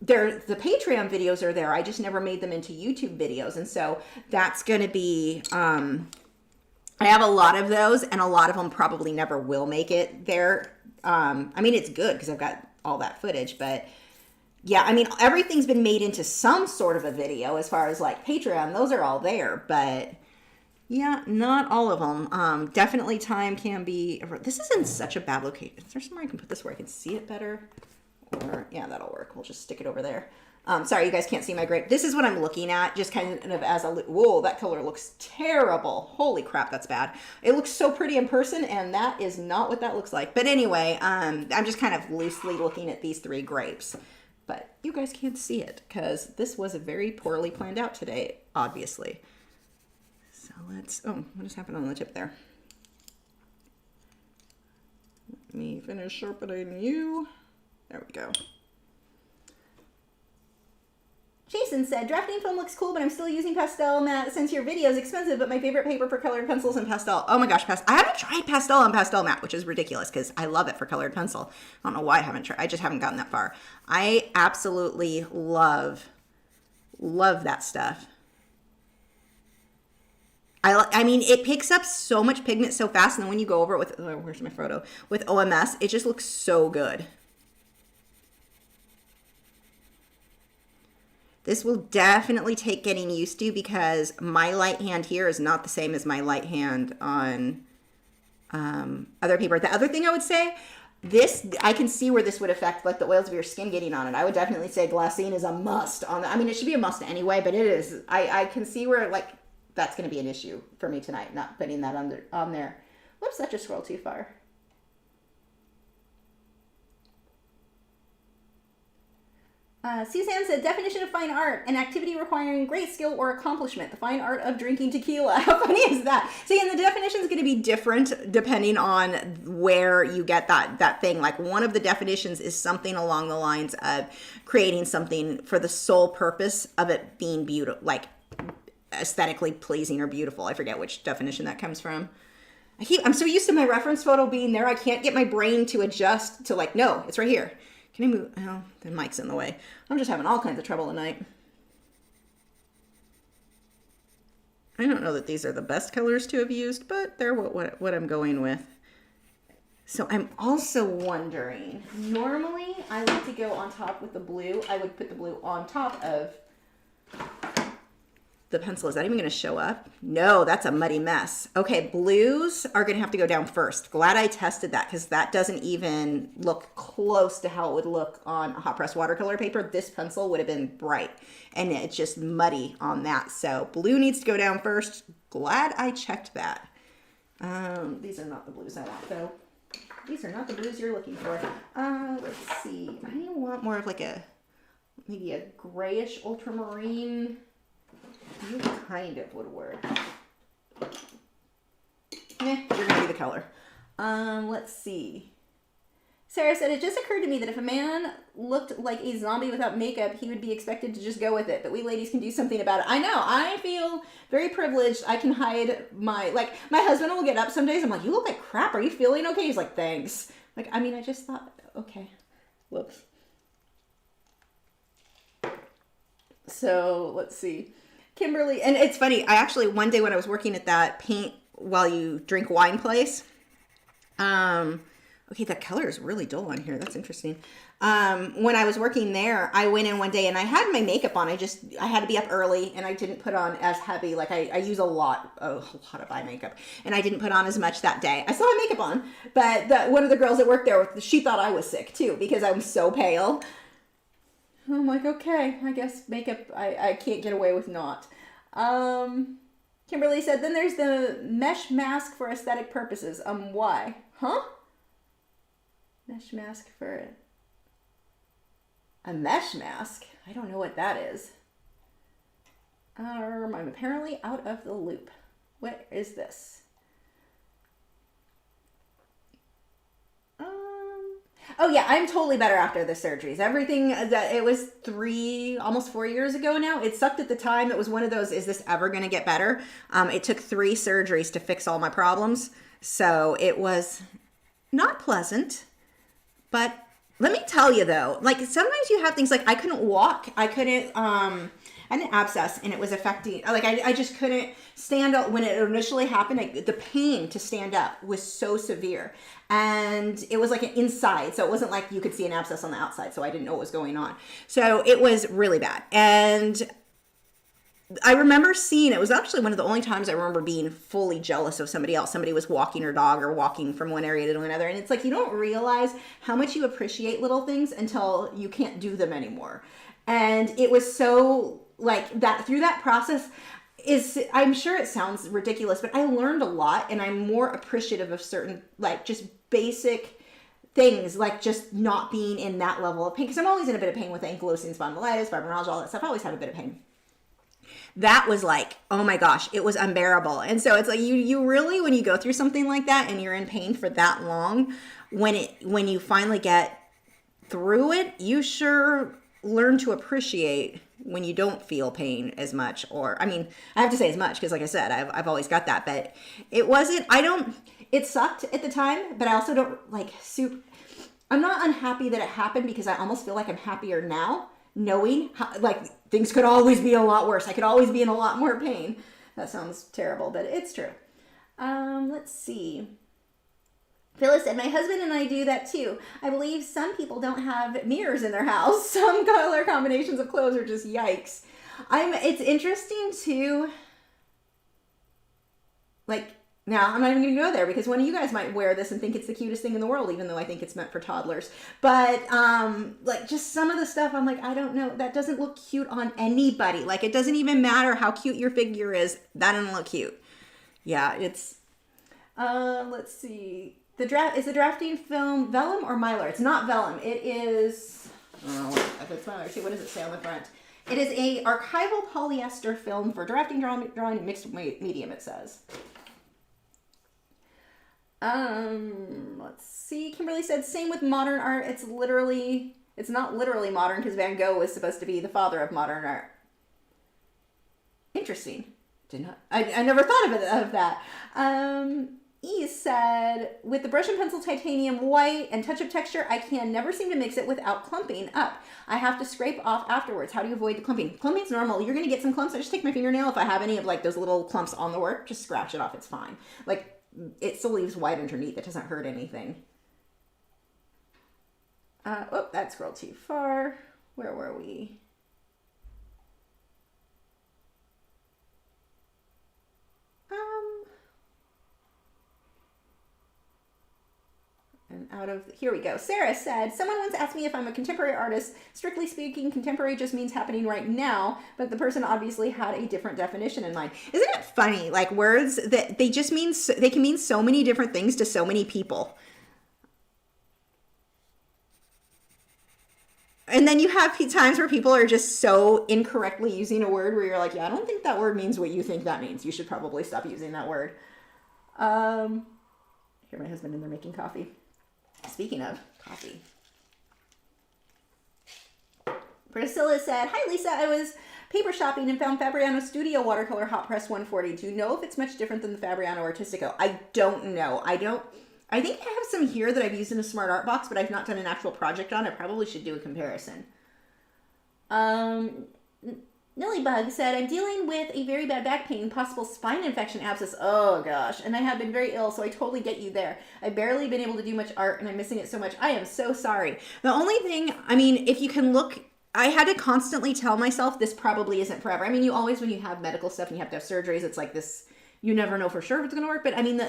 Patreon videos are there. I just never made them into YouTube videos. And so that's going to be, I have a lot of those, and a lot of them probably never will make it there. It's good because I've got all that footage, but yeah, everything's been made into some sort of a video as far as Patreon. Those are all there, but yeah, not all of them. Definitely time can be, this is in such a bad location. Is there somewhere I can put this where I can see it better? Or yeah, that'll work. We'll just stick it over there. Sorry, you guys can't see my grape. This is what I'm looking at, just kind of as whoa, that color looks terrible. Holy crap, that's bad. It looks so pretty in person, and that is not what that looks like. But anyway, I'm just kind of loosely looking at these three grapes. but you guys can't see it because this was very poorly planned out today, obviously. So let's, oh, what just happened on the tip there? Let me finish sharpening you. There we go. Jason said, drafting foam looks cool, but I'm still using pastel matte since your video is expensive, but my favorite paper for colored pencils and pastel. Oh my gosh, I haven't tried pastel on pastel matte, which is ridiculous because I love it for colored pencil. I don't know why I haven't tried. I just haven't gotten that far. I absolutely love that stuff. I mean, it picks up so much pigment so fast, and then when you go over it with, oh, where's my photo? With OMS, it just looks so good. This will definitely take getting used to because my light hand here is not the same as my light hand on other paper. The other thing I would say, this, I can see where this would affect like the oils of your skin getting on it. I would definitely say glassine is a must on I mean, it should be a must anyway, but it is. I can see where like that's going to be an issue for me tonight, not putting that on there. Whoops, that just scrolled too far. Suzanne said, definition of fine art, an activity requiring great skill or accomplishment. The fine art of drinking tequila. How funny is that? So again, the definition is going to be different depending on where you get that thing. Like one of the definitions is something along the lines of creating something for the sole purpose of it being beautiful, like aesthetically pleasing or beautiful. I forget which definition that comes from. I'm so used to my reference photo being there, I can't get my brain to adjust to like, no, it's right here. Can I move? Oh, the mic's in the way. I'm just having all kinds of trouble tonight. I don't know that these are the best colors to have used, but they're what I'm going with. So I'm also wondering, normally I like to go on top with the blue. I would put the blue on top of the pencil. Is that even going to show up? No, that's a muddy mess. Okay, blues are going to have to go down first. Glad I tested that because that doesn't even look close to how it would look on a hot press watercolor paper. This pencil would have been bright and it's just muddy on that. So blue needs to go down first. Glad I checked that. These are not the blues I want though. These are not the blues you're looking for. Let's see. I want more of like maybe a grayish ultramarine. You kind of would work. You're gonna be the color. Let's see. Sarah said, it just occurred to me that if a man looked like a zombie without makeup, he would be expected to just go with it. But we ladies can do something about it. I know. I feel very privileged. I can hide my husband will get up some days. I'm like, you look like crap. Are you feeling okay? He's like, thanks. Like, I mean, I just thought, okay. Whoops. So let's see. Kimberly, and it's funny, I actually, one day when I was working at that paint while you drink wine place, okay, that color is really dull on here. That's interesting. When I was working there, I went in one day and I had my makeup on. I had to be up early and I didn't put on as heavy. Like I use a lot of eye makeup and I didn't put on as much that day. I still had makeup on, but one of the girls that worked there, she thought I was sick too because I'm so pale. I'm like, okay, I guess makeup, I can't get away with not. Kimberly said, then there's the mesh mask for aesthetic purposes. Why? Huh? Mesh mask for a mesh mask? I don't know what that is. I'm apparently out of the loop. What is this? Oh yeah, I'm totally better after the surgeries. Everything that it was almost 4 years ago now. It sucked at the time. It was one of those, is this ever going to get better? It took 3 surgeries to fix all my problems. So it was not pleasant, but let me tell you though, like sometimes you have things like I couldn't walk. I had an abscess and it was affecting, like I just couldn't stand up. When it initially happened, the pain to stand up was so severe. And it was like an inside, so it wasn't like you could see an abscess on the outside, so I didn't know what was going on. So it was really bad. And I remember seeing, it was actually one of the only times I remember being fully jealous of somebody else. Somebody was walking her dog or walking from one area to another. And it's like, you don't realize how much you appreciate little things until you can't do them anymore. And it was so like that, through that process, I'm sure it sounds ridiculous, but I learned a lot and I'm more appreciative of certain, like just basic things, like just not being in that level of pain, because I'm always in a bit of pain with ankylosing spondylitis, fibromyalgia, all that stuff. I always have a bit of pain. That was like, oh my gosh, it was unbearable. And so it's like you really, when you go through something like that and you're in pain for that long, when you finally get through it, you sure learn to appreciate when you don't feel pain as much. Or, I mean, I have to say as much, because like I said, I've always got that, but it sucked at the time, but I also don't I'm not unhappy that it happened, because I almost feel like I'm happier now, knowing how, like, things could always be a lot worse. I could always be in a lot more pain. That sounds terrible, but it's true. Let's see. Phyllis said, my husband and I do that too. I believe some people don't have mirrors in their house. Some color combinations of clothes are just yikes. It's interesting too. Like, now, I'm not even going to go there, because one of you guys might wear this and think it's the cutest thing in the world, even though I think it's meant for toddlers. But, like, just some of the stuff, I'm like, I don't know. That doesn't look cute on anybody. Like, it doesn't even matter how cute your figure is. That doesn't look cute. Yeah, it's, let's see. Is the drafting film vellum or Mylar? It's not vellum. It is, I don't know if it's Mylar too. What does it say on the front? It is a archival polyester film for drafting, drawing, and mixed medium, it says. Let's see. Kimberly said, same with modern art. It's not literally modern, because Van Gogh was supposed to be the father of modern art. Interesting. I never thought of that. E said, with the brush and pencil titanium white and touch of texture, I can never seem to mix it without clumping up. I have to scrape off afterwards. How do you avoid the clumping? Clumping's normal. You're going to get some clumps. I just take my fingernail. If I have any of like those little clumps on the work, just scratch it off. It's fine. Like, it still leaves white underneath. It doesn't hurt anything. Oh, that scrolled too far. Where were we? And here we go. Sarah said, someone once asked me if I'm a contemporary artist. Strictly speaking, contemporary just means happening right now, but the person obviously had a different definition in mind. Isn't it funny? Like, words that they can mean so many different things to so many people. And then you have times where people are just so incorrectly using a word where you're like, yeah, I don't think that word means what you think that means. You should probably stop using that word. Hear my husband in there making coffee. Speaking of coffee. Priscilla said, hi Lisa, I was paper shopping and found Fabriano Studio Watercolor Hot Press 140. Do you know if it's much different than the Fabriano Artistico? I don't know. I think I have some here that I've used in a Smart Art box, but I've not done an actual project on. I probably should do a comparison. Nillybug said, I'm dealing with a very bad back pain, possible spine infection abscess. Oh gosh. And I have been very ill, so I totally get you there. I've barely been able to do much art and I'm missing it so much. I am so sorry. The only thing, I mean, if you can look, I had to constantly tell myself this probably isn't forever. I mean, you always, when you have medical stuff and you have to have surgeries, it's like this, you never know for sure if it's going to work. But I mean,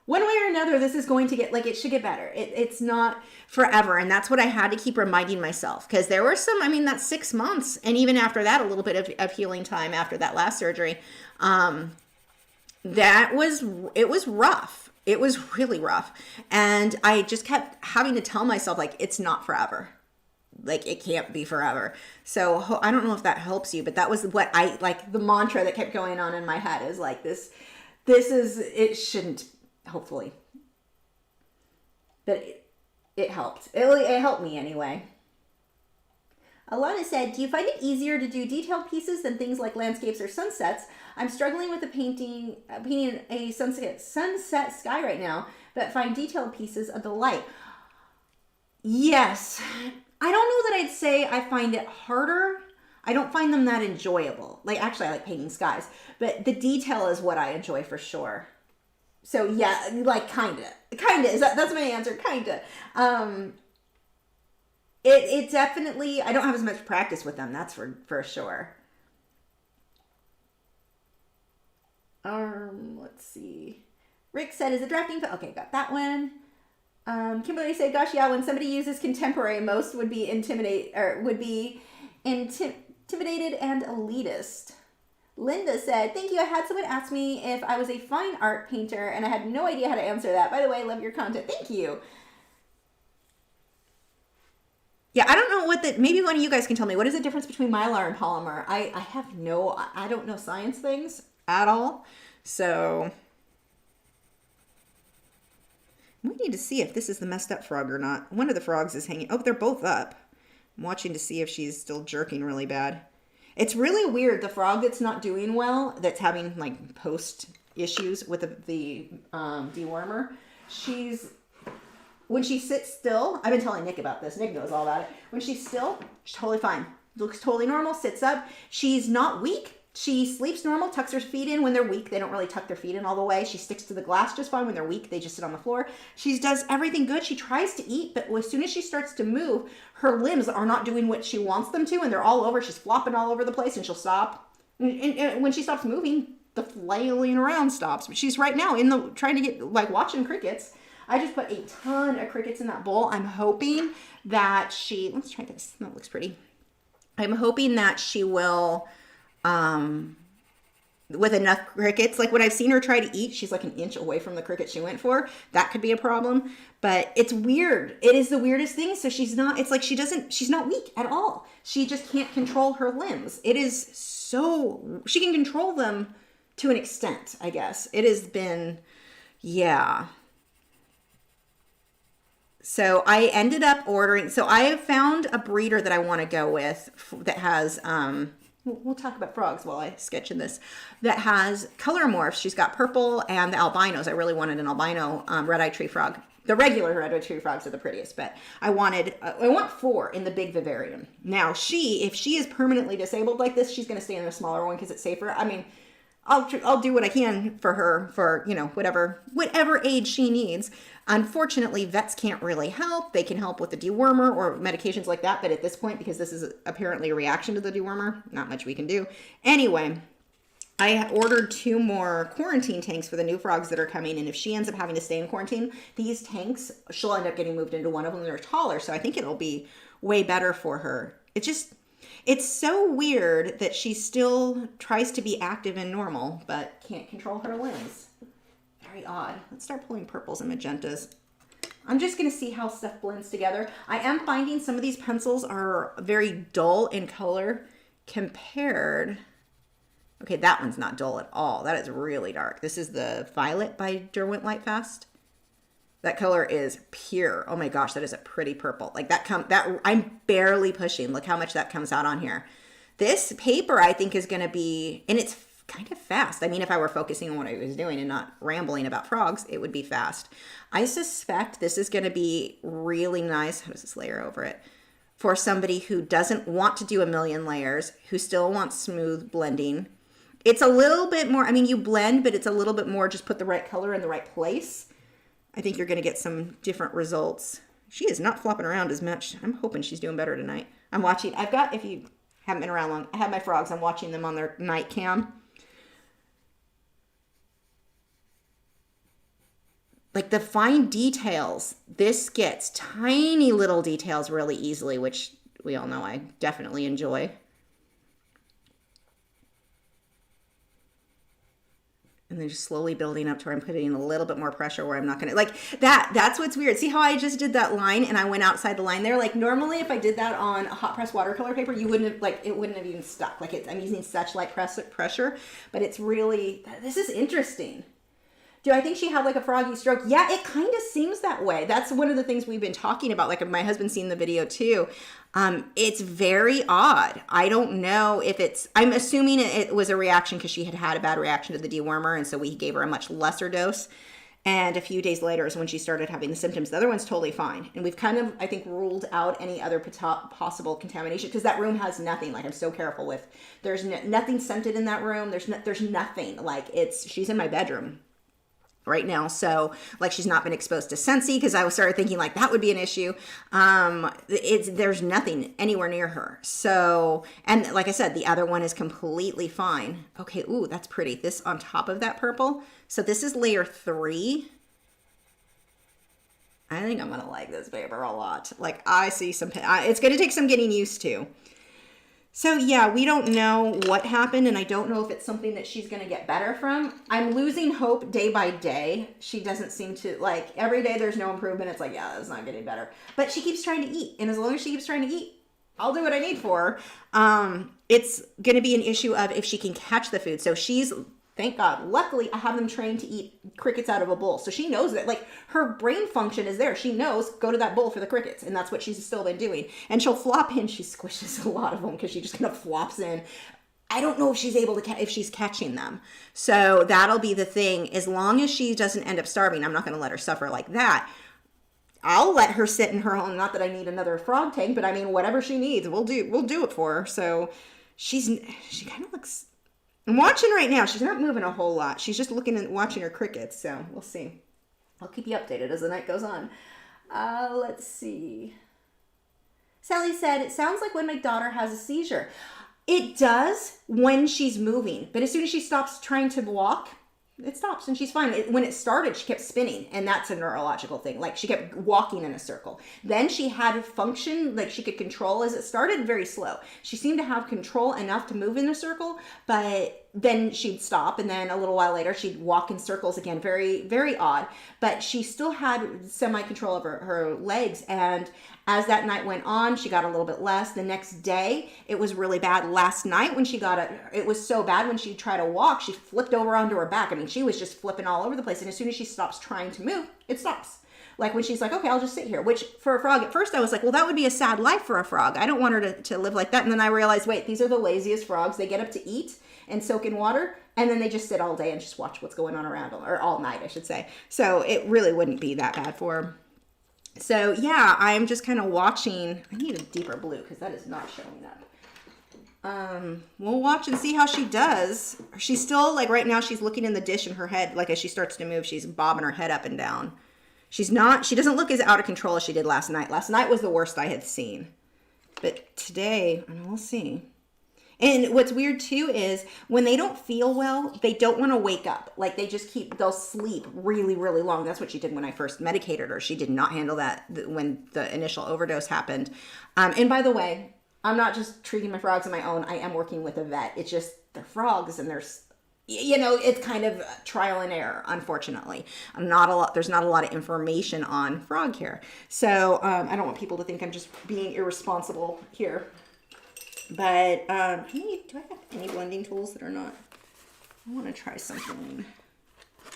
one way or another, this is going to get, like, it should get better. It's not forever. And that's what I had to keep reminding myself. Because there were some, I mean, that's 6 months. And even after that, a little bit of healing time after that last surgery. It was rough. It was really rough. And I just kept having to tell myself, like, it's not forever. Like, it can't be forever. So I don't know if that helps you, but that was what the mantra that kept going on in my head is like, it shouldn't. Hopefully. But it helped. It helped me anyway. Alana said, do you find it easier to do detailed pieces than things like landscapes or sunsets? I'm struggling with painting a sunset sky right now, but find detailed pieces a delight. Yes. I don't know that I'd say I find it harder. I don't find them that enjoyable. Like, actually, I like painting skies, but the detail is what I enjoy for sure. So yeah, like kinda is that's my answer. Kinda. It definitely, I don't have as much practice with them. That's for sure. Let's see. Rick said, is it drafting? Okay, got that one. Kimberly said, gosh, yeah, when somebody uses contemporary, most would be intimidated and elitist. Linda said, thank you. I had someone ask me if I was a fine art painter, and I had no idea how to answer that. By the way, I love your content. Thank you. Yeah, I don't know what the, maybe one of you guys can tell me, what is the difference between Mylar and Polymer? I have no, I don't know science things at all. So we need to see if this is the messed up frog or not. One of the frogs is hanging, oh, they're both up. I'm watching to see if she's still jerking really bad. It's really weird. The frog that's not doing well, that's having like post issues with the dewormer, when she sits still, I've been telling Nick about this. Nick knows all about it. When she's still, she's totally fine. Looks totally normal, sits up. She's not weak. She sleeps normal, tucks her feet in. When they're weak, they don't really tuck their feet in all the way. She sticks to the glass just fine. When they're weak, they just sit on the floor. She does everything good. She tries to eat, but as soon as she starts to move, her limbs are not doing what she wants them to, and they're all over. She's flopping all over the place, and she'll stop. And when she stops moving, the flailing around stops. But she's right now trying to get, like, watching crickets. I just put a ton of crickets in that bowl. I'm hoping that let's try this. That looks pretty. I'm hoping that she will, with enough crickets, like when I've seen her try to eat, she's like an inch away from the cricket she went for. That could be a problem, but it's weird. It is the weirdest thing. So she's not weak at all. She just can't control her limbs. She can control them to an extent, I guess. It has been, yeah. So I ended up ordering, so I have found a breeder that I want to go with that has, we'll talk about frogs while I sketch in this, that has color morphs. She's got purple and the albinos. I really wanted an albino red-eyed tree frog. The regular red-eyed tree frogs are the prettiest, but I want 4 in the big vivarium. Now if she is permanently disabled like this, she's going to stay in a smaller one because it's safer. I mean, I'll do what I can for her for, whatever age she needs. Unfortunately, vets can't really help. They can help with the dewormer or medications like that. But at this point, because this is apparently a reaction to the dewormer, not much we can do. Anyway, I ordered 2 more quarantine tanks for the new frogs that are coming. And if she ends up having to stay in quarantine, these tanks, she'll end up getting moved into one of them. They're taller. So I think it'll be way better for her. It's so weird that she still tries to be active and normal, but can't control her limbs. Very odd. Let's start pulling purples and magentas. I'm just going to see how stuff blends together. I am finding some of these pencils are very dull in color compared. Okay, that one's not dull at all. That is really dark. This is the Violet by Derwent Lightfast. That color is pure. Oh my gosh, that is a pretty purple. Like that I'm barely pushing. Look how much that comes out on here. This paper I think is going to be, and it's kind of fast. I mean, if I were focusing on what I was doing and not rambling about frogs, it would be fast. I suspect this is going to be really nice. How does this layer over it? For somebody who doesn't want to do a million layers, who still wants smooth blending. It's a little bit more, I mean, you blend, but it's a little bit more just put the right color in the right place. I think you're going to get some different results. She is not flopping around as much. I'm hoping she's doing better tonight. I'm watching. If you haven't been around long, I have my frogs. I'm watching them on their night cam. Like the fine details, this gets tiny little details really easily, which we all know I definitely enjoy. And then just slowly building up to where I'm putting a little bit more pressure where I'm not going to, like that's what's weird. See how I just did that line and I went outside the line there? Like normally if I did that on a hot press watercolor paper, you wouldn't have, it wouldn't have even stuck. I'm using such light pressure, but it's really, this is interesting. Do I think she had like a froggy stroke? Yeah, it kind of seems that way. That's one of the things we've been talking about. Like my husband's seen the video too. It's very odd. I don't know if I'm assuming it was a reaction because she had a bad reaction to the dewormer. And so we gave her a much lesser dose. And a few days later is when she started having the symptoms. The other one's totally fine. And we've kind of, I think, ruled out any other possible contamination because that room has nothing. Like I'm so careful with, there's nothing scented in that room. There's nothing. Like she's in my bedroom right now. So like she's not been exposed to Scentsy because I started thinking like that would be an issue. There's nothing anywhere near her. So, and like I said, the other one is completely fine. Okay. Ooh, that's pretty. This on top of that purple. So this is layer 3. I think I'm going to like this paper a lot. Like I see it's going to take some getting used to. So yeah, we don't know what happened, and I don't know if it's something that she's gonna get better from. I'm losing hope day by day. She doesn't seem to, like, every day there's no improvement. It's like, yeah, it's not getting better. But she keeps trying to eat, and as long as she keeps trying to eat, I'll do what I need for her. It's gonna be an issue of if she can catch the food. So she's, thank God, luckily I have them trained to eat crickets out of a bowl. So she knows that, like, her brain function is there. She knows, go to that bowl for the crickets. And that's what she's still been doing. And she'll flop in. She squishes a lot of them because she just kind of flops in. I don't know if she's able to, if she's catching them. So that'll be the thing. As long as she doesn't end up starving, I'm not going to let her suffer like that. I'll let her sit in her home. Not that I need another frog tank, but I mean, whatever she needs, we'll do it for her. So she kind of looks, I'm watching right now. She's not moving a whole lot. She's just looking and watching her crickets. So we'll see. I'll keep you updated as the night goes on. Let's see. Sally said, it sounds like when my daughter has a seizure. It does when she's moving. But as soon as she stops trying to walk, it stops and she's fine. When it started, she kept spinning, and that's a neurological thing. Like, she kept walking in a circle. Then she had function, like she could control as it started very slow. She seemed to have control enough to move in a circle, but then she'd stop, and then a little while later she'd walk in circles again. Very, very odd. But she still had semi-control over her legs, and as that night went on, she got a little bit less. The next day, it was really bad. Last night when she got it was so bad when she tried to walk, she flipped over onto her back. I mean, she was just flipping all over the place. And as soon as she stops trying to move, it stops. Like when she's like, okay, I'll just sit here. Which for a frog, at first I was like, well, that would be a sad life for a frog. I don't want her to live like that. And then I realized, wait, these are the laziest frogs. They get up to eat and soak in water, and then they just sit all day and just watch what's going on around them, or all night, I should say. So it really wouldn't be that bad for her. So yeah, I'm just kind of watching. I need a deeper blue because that is not showing up. We'll watch and see how she does. She's still, like, right now she's looking in the dish in her head. Like, as she starts to move, she's bobbing her head up and down. She doesn't look as out of control as she did last night. Last night was the worst I had seen. But today, we'll see. And what's weird too is when they don't feel well, they don't want to wake up. Like, they'll sleep really, really long. That's what she did when I first medicated her. She did not handle that when the initial overdose happened. And by the way, I'm not just treating my frogs on my own. I am working with a vet. It's just they're frogs, and there's, it's kind of trial and error, unfortunately. There's not a lot of information on frog care. So I don't want people to think I'm just being irresponsible here. But do I have any blending tools that are not? I want to try something.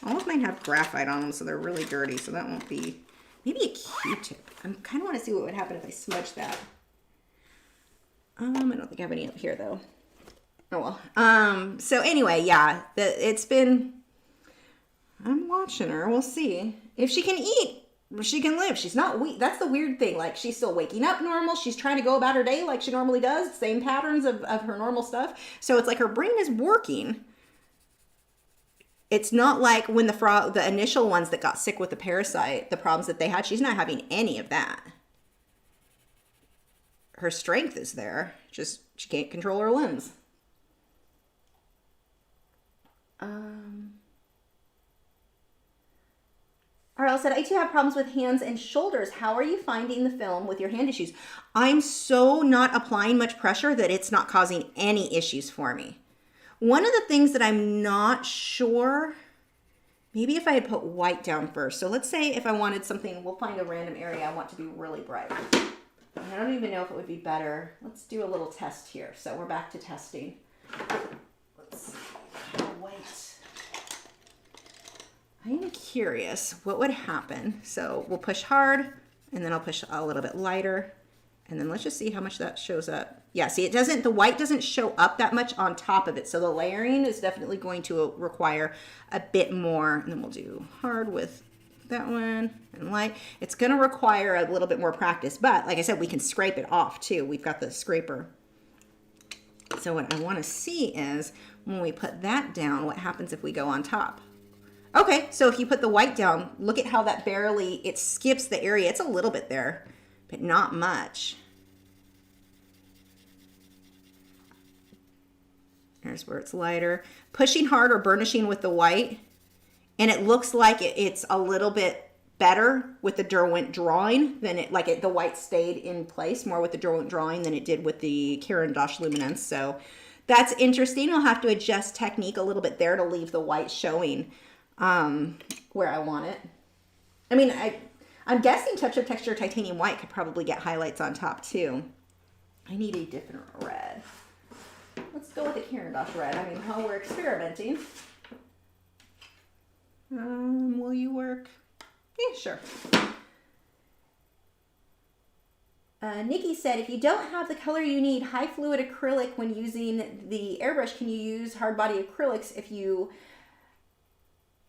All of mine have graphite on them, so they're really dirty. So that won't be. Maybe a Q-tip. I kind of want to see what would happen if I smudge that. I don't think I have any up here though. Oh well. So anyway, yeah. It's been. I'm watching her. We'll see if she can eat. She can live. She's not weak. That's the weird thing. Like, she's still waking up normal. She's trying to go about her day like she normally does. Same patterns of her normal stuff. So it's like her brain is working. It's not like when the initial ones that got sick with the parasite, the problems that they had, she's not having any of that. Her strength is there. Just, she can't control her limbs. RL said, I too have problems with hands and shoulders. How are you finding the film with your hand issues? I'm so not applying much pressure that it's not causing any issues for me. One of the things that I'm not sure, maybe if I had put white down first. So let's say if I wanted something, we'll find a random area I want to be really bright. I don't even know if it would be better. Let's do a little test here. So we're back to testing. Let's see. White. I am curious what would happen. So we'll push hard, and then I'll push a little bit lighter, and then let's just see how much that shows up. Yeah, see, the white doesn't show up that much on top of it. So the layering is definitely going to require a bit more. And then we'll do hard with that one and light. It's going to require a little bit more practice, but like I said, we can scrape it off too. We've got the scraper. So what I want to see is when we put that down, what happens if we go on top? Okay, so if you put the white down, look at how that it skips the area. It's a little bit there, but not much. There's where it's lighter. Pushing hard or burnishing with the white, and it looks like it's a little bit better with the Derwent drawing than the white stayed in place more with the Derwent drawing than it did with the Caran d'Ache Luminance. So that's interesting. I'll have to adjust technique a little bit there to leave the white showing where I want it. I mean, I'm guessing Touch of Texture Titanium White could probably get highlights on top too. I need a different red. Let's go with the Caran d'Ache red. I mean, while we're experimenting. Will you work? Yeah, sure. Nikki said, if you don't have the color you need, high fluid acrylic when using the airbrush, can you use hard body acrylics if you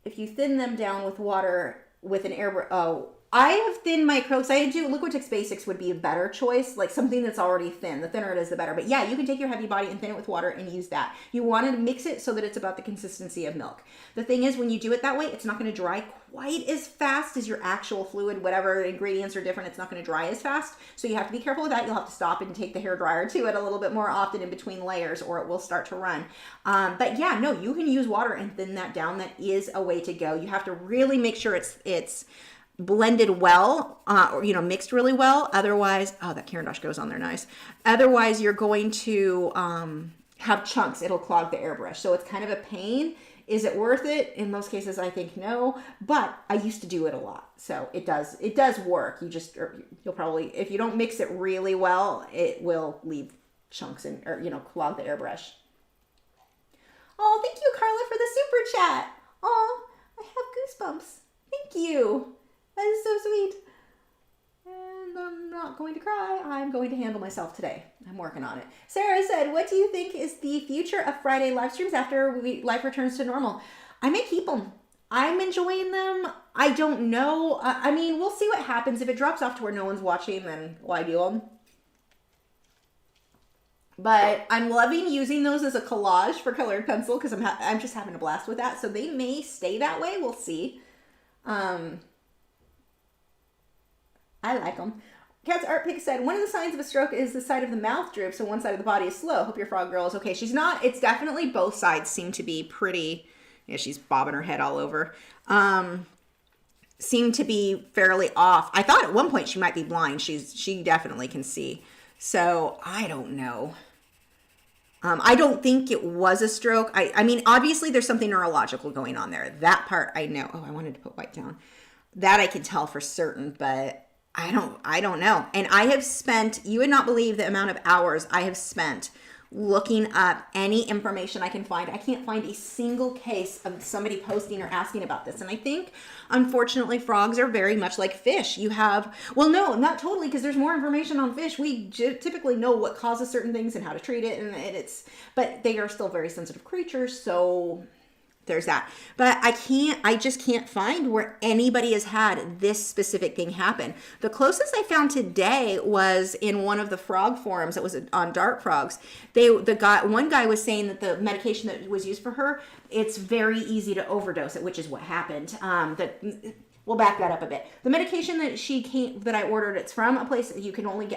thin them down with water with an airbrush? Oh, I have thinned my acrylics. I do Liquitex Basics would be a better choice, like something that's already thin. The thinner it is, the better. But yeah, you can take your heavy body and thin it with water and use that. You want to mix it so that it's about the consistency of milk. The thing is, when you do it that way, it's not going to dry quite as fast as your actual fluid. Whatever ingredients are different, it's not going to dry as fast. So you have to be careful with that. You'll have to stop and take the hairdryer to it a little bit more often in between layers, or it will start to run. But yeah, no, you can use water and thin that down. That is a way to go. You have to really make sure it's blended well, or mixed really well. Otherwise, oh, that Caran d'Ache goes on there nice. Otherwise, you're going to have chunks. It'll clog the airbrush. So it's kind of a pain. Is it worth it? In most cases, I think no. But I used to do it a lot, so it does work. You'll probably, if you don't mix it really well, it will leave chunks in, or clog the airbrush. Oh, thank you, Carla, for the super chat. Oh, I have goosebumps. Thank you. That is so sweet. And I'm not going to cry. I'm going to handle myself today. I'm working on it. Sarah said, what do you think is the future of Friday live streams after life returns to normal? I may keep them. I'm enjoying them. I don't know. I mean, we'll see what happens. If it drops off to where no one's watching, then why do them? But I'm loving using those as a collage for colored pencil because I'm just having a blast with that. So they may stay that way. We'll see. I like them. Cat's Art Pick said, one of the signs of a stroke is the side of the mouth droops, so one side of the body is slow. Hope your frog girl is okay. She's not. It's definitely both sides seem to be pretty. Yeah, she's bobbing her head all over. Seem to be fairly off. I thought at one point she might be blind. She definitely can see. So I don't know. I don't think it was a stroke. I mean, obviously there's something neurological going on there. That part I know. Oh, I wanted to put white down. That I can tell for certain, but I don't know. And I have spent, you would not believe the amount of hours I have spent looking up any information I can find. I can't find a single case of somebody posting or asking about this. And I think, unfortunately, frogs are very much like fish. You have, well, no, not totally, because there's more information on fish. We typically know what causes certain things and how to treat it. But they are still very sensitive creatures. So there's that. But I just can't find where anybody has had this specific thing happen. The closest I found today was in one of the frog forums that was on Dart Frogs. One guy was saying that the medication that was used for her, it's very easy to overdose it, which is what happened. We'll back that up a bit. The medication that I ordered, it's from a place that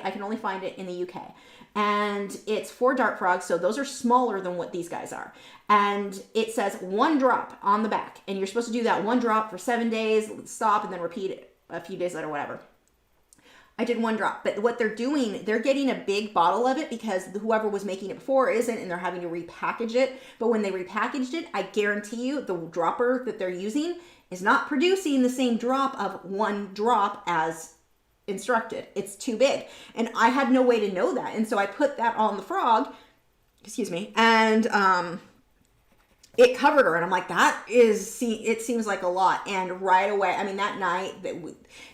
I can only find it in the UK. And it's for dart frogs, so those are smaller than what these guys are. And it says 1 drop on the back, and you're supposed to do that 1 drop for 7 days, stop, and then repeat it a few days later, whatever. I did 1 drop, but what they're doing, they're getting a big bottle of it because whoever was making it before isn't, and they're having to repackage it. But when they repackaged it, I guarantee you the dropper that they're using is not producing the same drop of 1 drop as instructed. It's too big. And I had no way to know that. And so I put that on the frog, and it covered her. And I'm like, it seems like a lot. And right away, I mean, that night,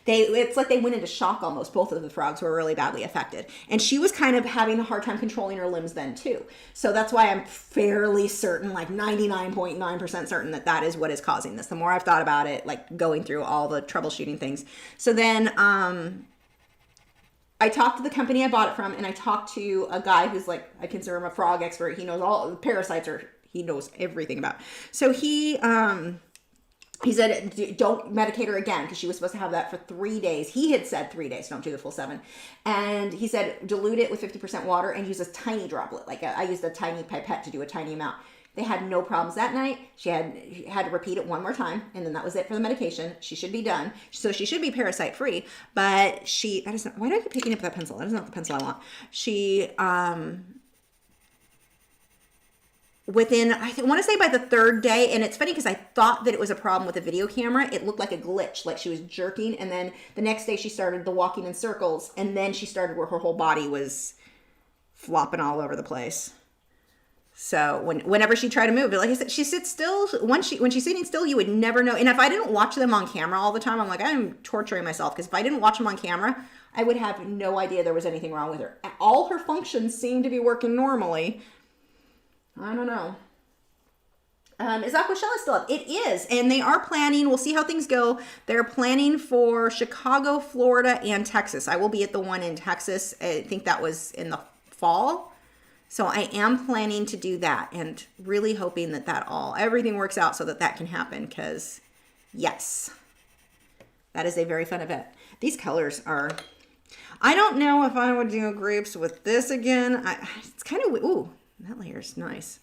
it's like they went into shock almost. Both of the frogs were really badly affected. And she was kind of having a hard time controlling her limbs then too. So that's why I'm fairly certain, like 99.9% certain that is what is causing this. The more I've thought about it, like going through all the troubleshooting things. So then, I talked to the company I bought it from, and I talked to a guy who's like, I consider him a frog expert. He knows all the parasites he knows everything about. So he said, don't medicate her again, because she was supposed to have that for 3 days. He had said 3 days, don't do the full 7. And he said, dilute it with 50% water and use a tiny droplet. I used a tiny pipette to do a tiny amount. They had no problems that night. She had to repeat it one more time, and then that was it for the medication. She should be done. So she should be parasite free. But that is not, why do I keep picking up that pencil? That is not the pencil I want. She within, I want to say by the third day, and it's funny because I thought that it was a problem with the video camera. It looked like a glitch, like she was jerking, and then the next day she started the walking in circles, and then she started where her whole body was flopping all over the place. So whenever she tried to move, like I said, she sits still. When she's sitting still, you would never know. And if I didn't watch them on camera all the time, I'm like, I'm torturing myself, because if I didn't watch them on camera, I would have no idea there was anything wrong with her. All her functions seem to be working normally. I don't know. Is Aquashella still up? It is. And they are planning, we'll see how things go. They're planning for Chicago, Florida, and Texas. I will be at the one in Texas. I think that was in the fall. So I am planning to do that, and really hoping that everything works out so that can happen, because yes, that is a very fun event. These colors are, I don't know if I would do grapes with this again. It's kind of, ooh, that layer is nice.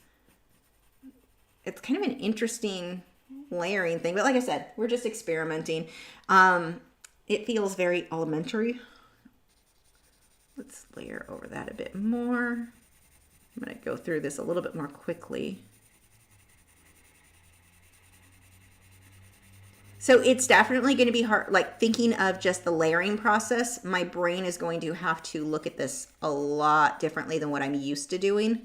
It's kind of an interesting layering thing, but like I said, we're just experimenting. It feels very elementary. Let's layer over that a bit more. I'm going to go through this a little bit more quickly. So it's definitely going to be hard, like thinking of just the layering process. My brain is going to have to look at this a lot differently than what I'm used to doing.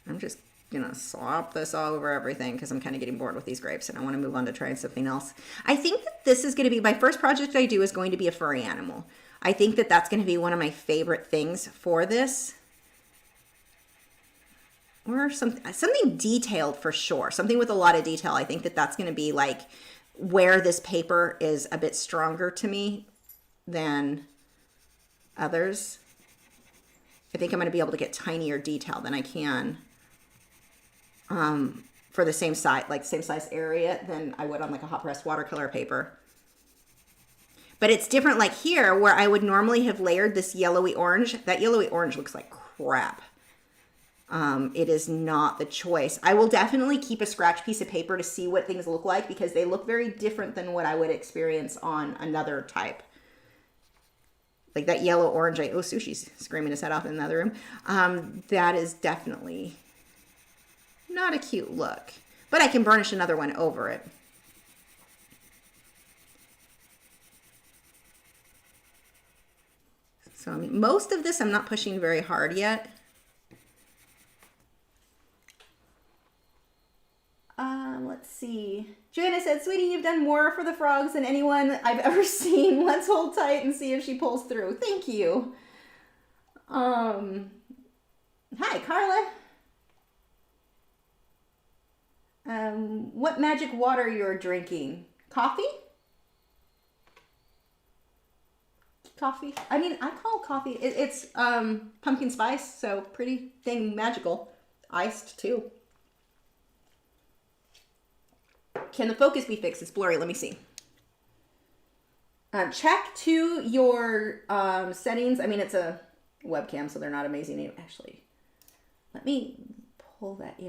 I'm just going to slop this all over everything because I'm kind of getting bored with these grapes and I want to move on to trying something else. I think that this is going to be, my first project I do is going to be a furry animal. I think that that's going to be one of my favorite things for this. Or something detailed for sure. Something with a lot of detail. I think that that's going to be like where this paper is a bit stronger to me than others. I think I'm going to be able to get tinier detail than I can for the same size area than I would on like a hot pressed watercolor paper. But it's different like here where I would normally have layered this yellowy orange. That yellowy orange looks like crap. It is not the choice. I will definitely keep a scratch piece of paper to see what things look like because they look very different than what I would experience on another type. Like that yellow orange, oh, Sushi's screaming his head off in the other room. That is definitely not a cute look, but I can burnish another one over it. So I mean, most of this I'm not pushing very hard yet. Let's see. Joanna said, "Sweetie, you've done more for the frogs than anyone I've ever seen. Let's hold tight and see if she pulls through." Thank you. Hi, Carla. What magic water you're drinking? Coffee? Coffee? I mean, I call coffee, it's pumpkin spice, so pretty thing magical. Iced too. Can the focus be fixed? It's blurry. Let me see. Check to your settings. I mean, it's a webcam, so they're not amazing. Actually, let me pull that,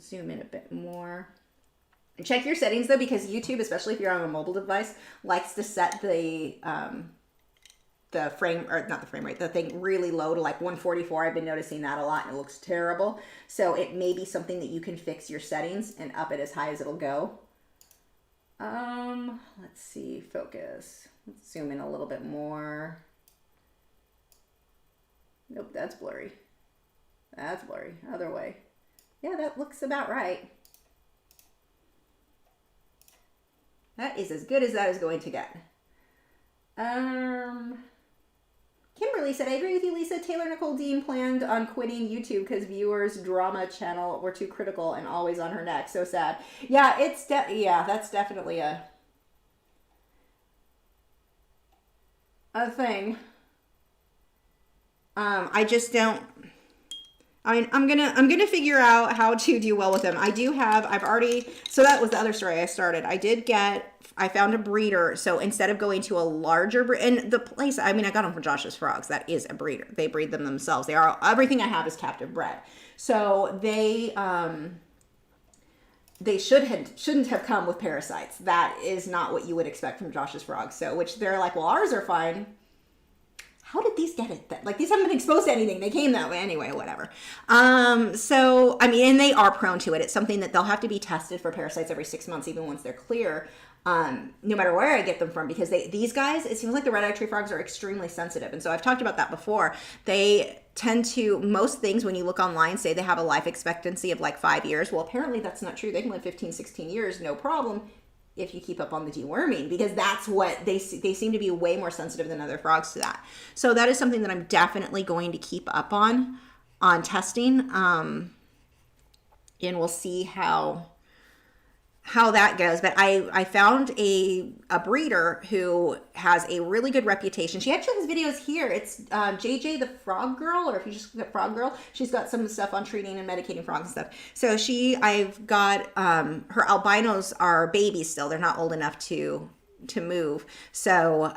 zoom in a bit more. And check your settings, though, because YouTube, especially if you're on a mobile device, likes to set the frame, or not the frame rate, the thing really low to like 144. I've been noticing that a lot and it looks terrible. So it may be something that you can fix your settings and up it as high as it'll go. Let's see, focus. Let's zoom in a little bit more. Nope, that's blurry. That's blurry. Other way. Yeah, that looks about right. That is as good as that is going to get. Kimberly said, "I agree with you, Lisa. Taylor Nicole Dean planned on quitting YouTube because viewers' drama channel were too critical and always on her neck. So sad." Yeah, that's definitely a thing. I just don't. I'm gonna figure out how to do well with them. So that was the other story I started. I found a breeder. So instead of going to a larger, and the place, I got them from Josh's Frogs. That is a breeder. They breed them themselves. Everything I have is captive bred. So they shouldn't have come with parasites. That is not what you would expect from Josh's Frogs. So, which they're like, well, ours are fine. How did these get it? Like, these haven't been exposed to anything. They came that way anyway, whatever. So, and they are prone to it. It's something that they'll have to be tested for parasites every 6 months, even once they're clear, no matter where I get them from, because these guys, it seems like the red-eyed tree frogs are extremely sensitive. And so I've talked about that before. They tend to, most things when you look online say they have a life expectancy of like 5 years. Well, apparently that's not true. They can live 15, 16 years, no problem, if you keep up on the deworming, because that's what they seem to be way more sensitive than other frogs to that. So that is something that I'm definitely going to keep up on testing. And we'll see how that goes. But I found a breeder who has a really good reputation. She actually has videos here. It's JJ the Frog Girl, or if you just get Frog Girl, she's got some stuff on treating and medicating frogs and stuff. So I've got her albinos are babies still. They're not old enough to move. So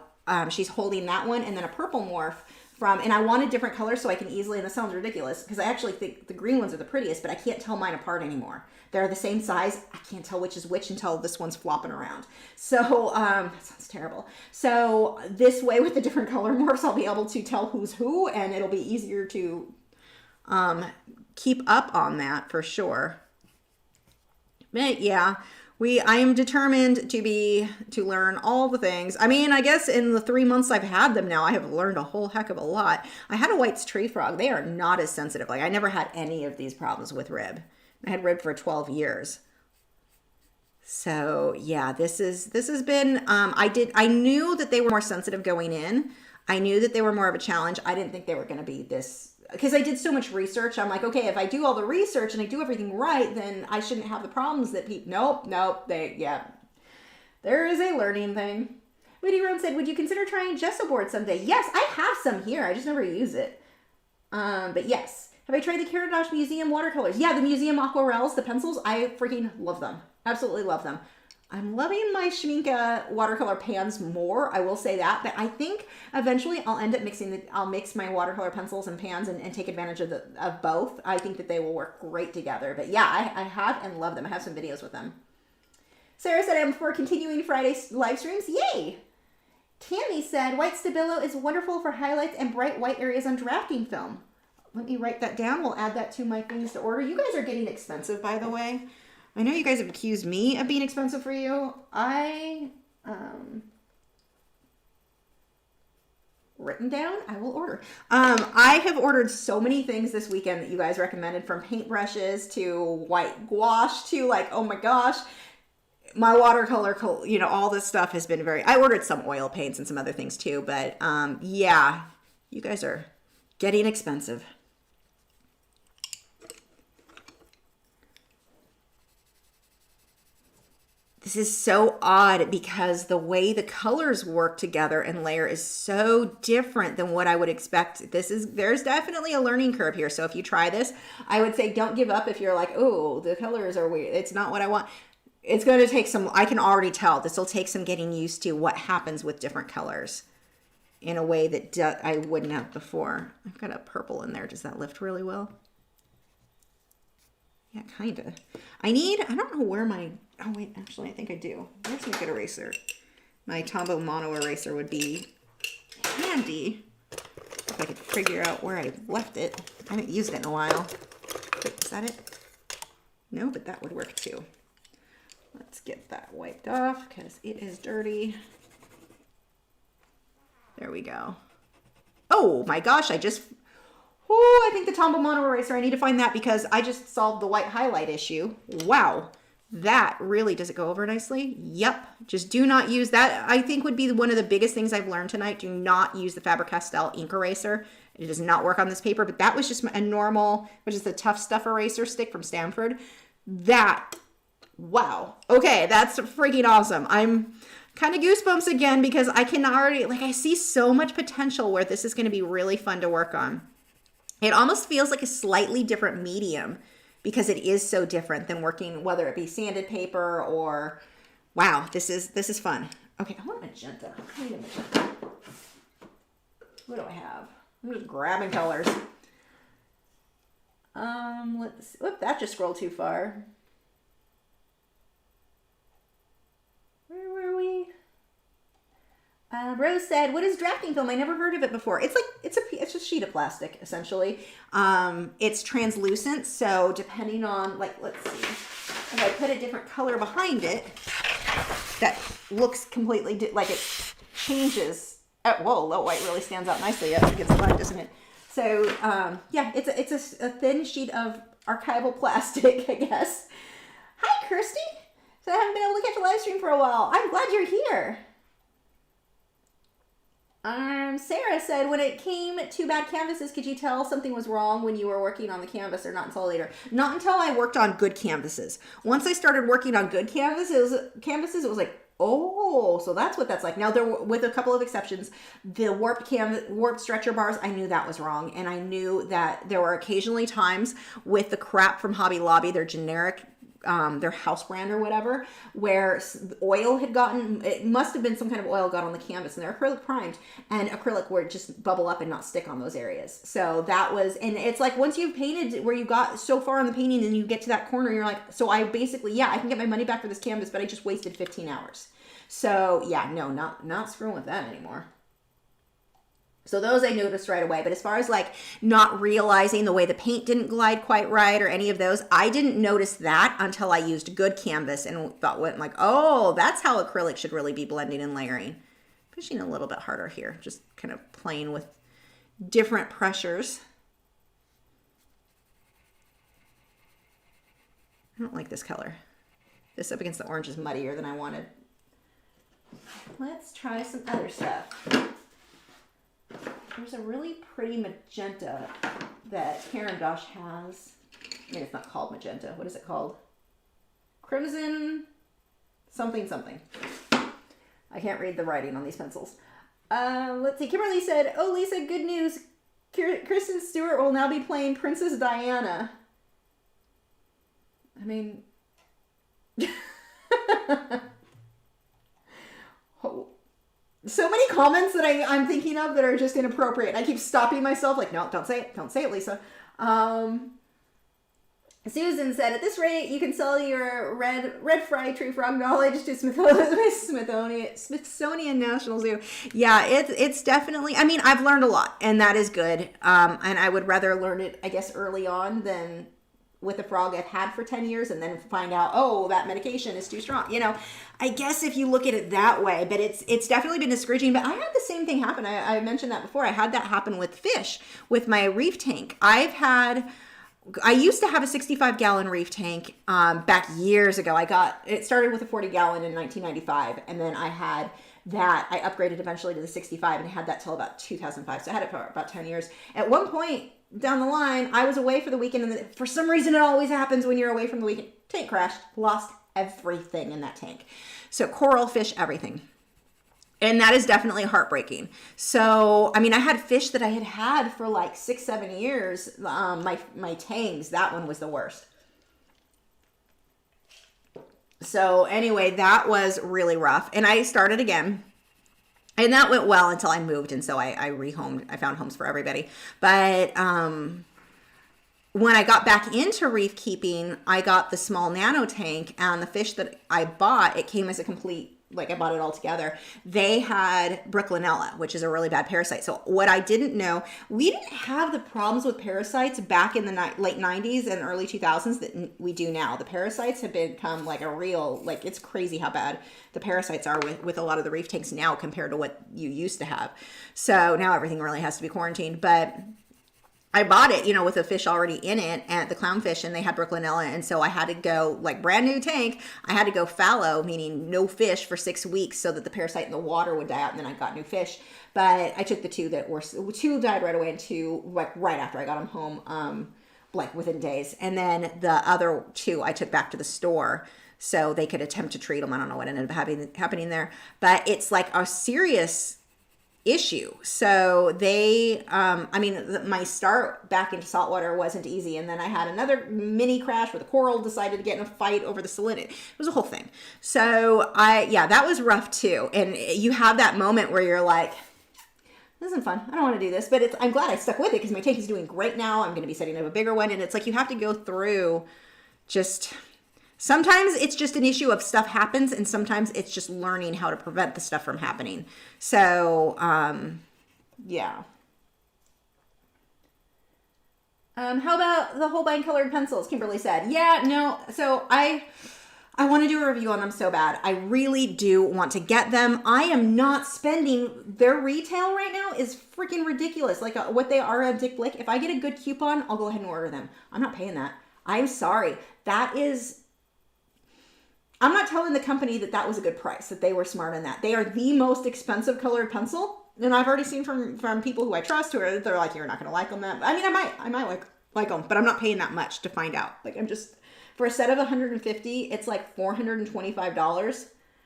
she's holding that one, and then a purple morph and I wanted different colors so I can easily, and this sounds ridiculous because I actually think the green ones are the prettiest, but I can't tell mine apart anymore. They're the same size. I can't tell which is which until this one's flopping around. So that sounds terrible. So this way, with the different color morphs, I'll be able to tell who's who, and it'll be easier to keep up on that for sure. But yeah, I am determined to learn all the things. I guess in the 3 months I've had them now, I have learned a whole heck of a lot. I had a White's tree frog. They are not as sensitive. Like, I never had any of these problems with rib. I had rib for 12 years. So yeah, this has been, I knew that they were more sensitive going in. I knew that they were more of a challenge. I didn't think they were going to be this, because I did so much research. I'm like, okay, if I do all the research and I do everything right, then I shouldn't have the problems that people, nope, there is a learning thing. Witty Roan said, would you consider trying gesso board someday? Yes, I have some here. I just never use it. But yes. Have I tried the Caradosh Museum watercolors? Yeah, the Museum Aquarels, the pencils, I freaking love them. Absolutely love them. I'm loving my Schmincke watercolor pans more, I will say that, but I think eventually I'll end up I'll mix my watercolor pencils and pans and take advantage of both. I think that they will work great together. But yeah, I have and love them. I have some videos with them. Sarah said, I'm for continuing Friday live streams. Yay! Tammy said, White Stabilo is wonderful for highlights and bright white areas on drafting film. Let me write that down. We'll add that to my things to order. You guys are getting expensive, by the way. I know you guys have accused me of being expensive for you. Written down, I will order. I have ordered so many things this weekend that you guys recommended, from paintbrushes to white gouache to, like, oh my gosh, my watercolor, all this stuff has been I ordered some oil paints and some other things too, but yeah, you guys are getting expensive. This is so odd because the way the colors work together and layer is so different than what I would expect. There's definitely a learning curve here. So if you try this, I would say don't give up if you're like, oh, the colors are weird. It's not what I want. It's going to take I can already tell this will take some getting used to what happens with different colors in a way that I wouldn't have before. I've got a purple in there. Does that lift really well? Yeah, kind of. I don't know where oh wait, actually I think I do. Where's my good eraser? My Tombow Mono eraser would be handy if I could figure out where I left it. I haven't used it in a while. Wait, is that it? No, but that would work too. Let's get that wiped off because it is dirty. There we go. Oh my gosh, I think the Tombow Mono eraser, I need to find that because I just solved the white highlight issue. Wow. That really, does it go over nicely? Yep. Just do not use that. I think would be one of the biggest things I've learned tonight. Do not use the Faber-Castell ink eraser. It does not work on this paper, but that was just a normal, which is the Tough Stuff eraser stick from Stanford. Wow. Okay, that's freaking awesome. I'm kind of goosebumps again because I can already, I see so much potential where this is going to be really fun to work on. It almost feels like a slightly different medium because it is so different than working, whether it be sanded paper or, wow, this is fun. Okay, I want magenta. I need a magenta. What do I have? I'm just grabbing colors. Let's, whoop, that just scrolled too far. Where were we? Rose said, "What is drafting film? I never heard of it before." It's like it's a sheet of plastic essentially. It's translucent, so depending on, like, let's see, if I put a different color behind it, that looks completely like it changes. Oh, whoa, that white really stands out nicely against the light, doesn't it? So yeah, it's a thin sheet of archival plastic, I guess. Hi, Kirsty. So I haven't been able to catch a live stream for a while. I'm glad you're here. Sarah said, when it came to bad canvases, could you tell something was wrong when you were working on the canvas, or not until later? Not until I worked on good canvases. Once I started working on good canvases, it was like, oh, so that's what that's like. Now, with a couple of exceptions, the warped stretcher bars, I knew that was wrong. And I knew that there were occasionally times with the crap from Hobby Lobby, their generic, their house brand or whatever, where oil had gotten, it must have been some kind of oil got on the canvas, and they're acrylic primed, and acrylic would just bubble up and not stick on those areas. So that was, and it's like once you've painted where you got so far in the painting and you get to that corner, you're like, so I basically, yeah, I can get my money back for this canvas, but I just wasted 15 hours. So yeah, no, not screwing with that anymore. So those I noticed right away. But as far as like not realizing the way the paint didn't glide quite right or any of those, I didn't notice that until I used good canvas and went like, oh, that's how acrylic should really be blending and layering. Pushing a little bit harder here, just kind of playing with different pressures. I don't like this color. This up against the orange is muddier than I wanted. Let's try some other stuff. There's a really pretty magenta that Karen Dosh has. I mean, it's not called magenta. What is it called? Crimson something something. I can't read the writing on these pencils. Let's see. Kimberly said, "Oh, Lisa, good news. Kristen Stewart will now be playing Princess Diana." I mean... So many comments that I'm thinking of that are just inappropriate. I keep stopping myself like, no, don't say it. Don't say it, Lisa. Susan said, at this rate, you can sell your red fry tree frog knowledge to Smithsonian National Zoo. Yeah, it's definitely, I mean, I've learned a lot, and that is good. And I would rather learn it, I guess, early on than with a frog I've had for 10 years and then find out, oh, that medication is too strong. You know, I guess if you look at it that way, but it's definitely been discouraging. But I had the same thing happen. I mentioned that before. I had that happen with fish, with my reef tank. I used to have a 65-gallon reef tank back years ago. It started with a 40-gallon in 1995, and then I had that. I upgraded eventually to the 65, and I had that till about 2005. So I had it for about 10 years. At one point down the line, I was away for the weekend, and for some reason it always happens when you're away from the weekend. Tank crashed, lost everything in that tank. So coral, fish, everything. And that is definitely heartbreaking. So, I mean, I had fish that I had for like 6-7 years. My tangs, that one was the worst. So anyway, that was really rough. And I started again. And that went well until I moved. And so I rehomed. I found homes for everybody. But when I got back into reef keeping, I got the small nano tank. And the fish that I bought, it came as a complete, like I bought it all together. They had Brooklinella, which is a really bad parasite. So what I didn't know, we didn't have the problems with parasites back in the late 90s and early 2000s that we do now. The parasites have become like a real, like it's crazy how bad the parasites are with a lot of the reef tanks now compared to what you used to have. So now everything really has to be quarantined. But I bought it, with a fish already in it, and the clownfish, and they had Brooklinella, and so I had to go, like brand new tank, I had to go fallow, meaning no fish for 6 weeks so that the parasite in the water would die out, and then I got new fish. But I took the two died right away, and two, like right after I got them home, like within days. And then the other two I took back to the store so they could attempt to treat them. I don't know what ended up happening there. But it's like a serious issue. So they, I mean, my start back into saltwater wasn't easy. And then I had another mini crash where the coral decided to get in a fight over the salinity. It was a whole thing. So yeah, that was rough too. And you have that moment where you're like, this isn't fun. I don't want to do this, but I'm glad I stuck with it because my tank is doing great now. I'm going to be setting up a bigger one. And it's like, you have to go through just, sometimes it's just an issue of stuff happens, and sometimes it's just learning how to prevent the stuff from happening. So, yeah. How about the Holbein colored pencils? Kimberly said, yeah, no. So I want to do a review on them so bad. I really do want to get them. I am not spending, their retail right now is freaking ridiculous. Like what they are at Dick Blick. If I get a good coupon, I'll go ahead and order them. I'm not paying that. I'm sorry. That is, I'm not telling the company that was a good price, that they were smart on that. They are the most expensive colored pencil. And I've already seen from people who I trust who they're like, you're not going to like them. I mean, I might like them, but I'm not paying that much to find out. Like, I'm just, for a set of 150, it's like $425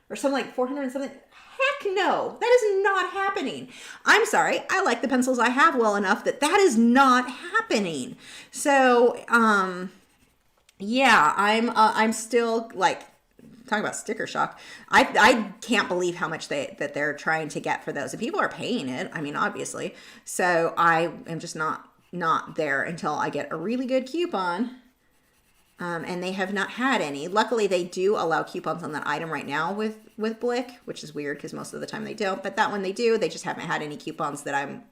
or something, like 400 and something. Heck no, that is not happening. I'm sorry. I like the pencils I have well enough that is not happening. So, yeah, I'm still like, talking about sticker shock. I can't believe how much that they're trying to get for those, and people are paying it. I mean, obviously. So I am just not there until I get a really good coupon. And they have not had any. Luckily, they do allow coupons on that item right now with Blick, which is weird because most of the time they don't. But that one they do. They just haven't had any coupons that I'm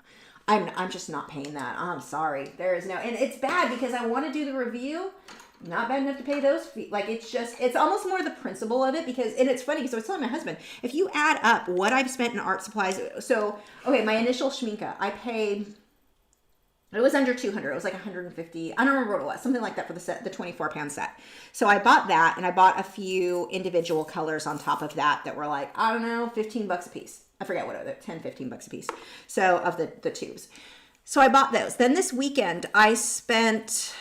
just not paying that. I'm sorry. There is no, and it's bad because I want to do the review. Not bad enough to pay those fees. Like, it's almost more the principle of it because, and it's funny because I was telling my husband, if you add up what I've spent in art supplies, so, okay, my initial Schminke, I paid, it was under 200. It was like 150. I don't remember what it was. Something like that for the set, the 24 pan set. So I bought that, and I bought a few individual colors on top of that were like, I don't know, 15 bucks a piece. I forget what it was, 10, 15 bucks a piece. So of the tubes. So I bought those. Then this weekend I spent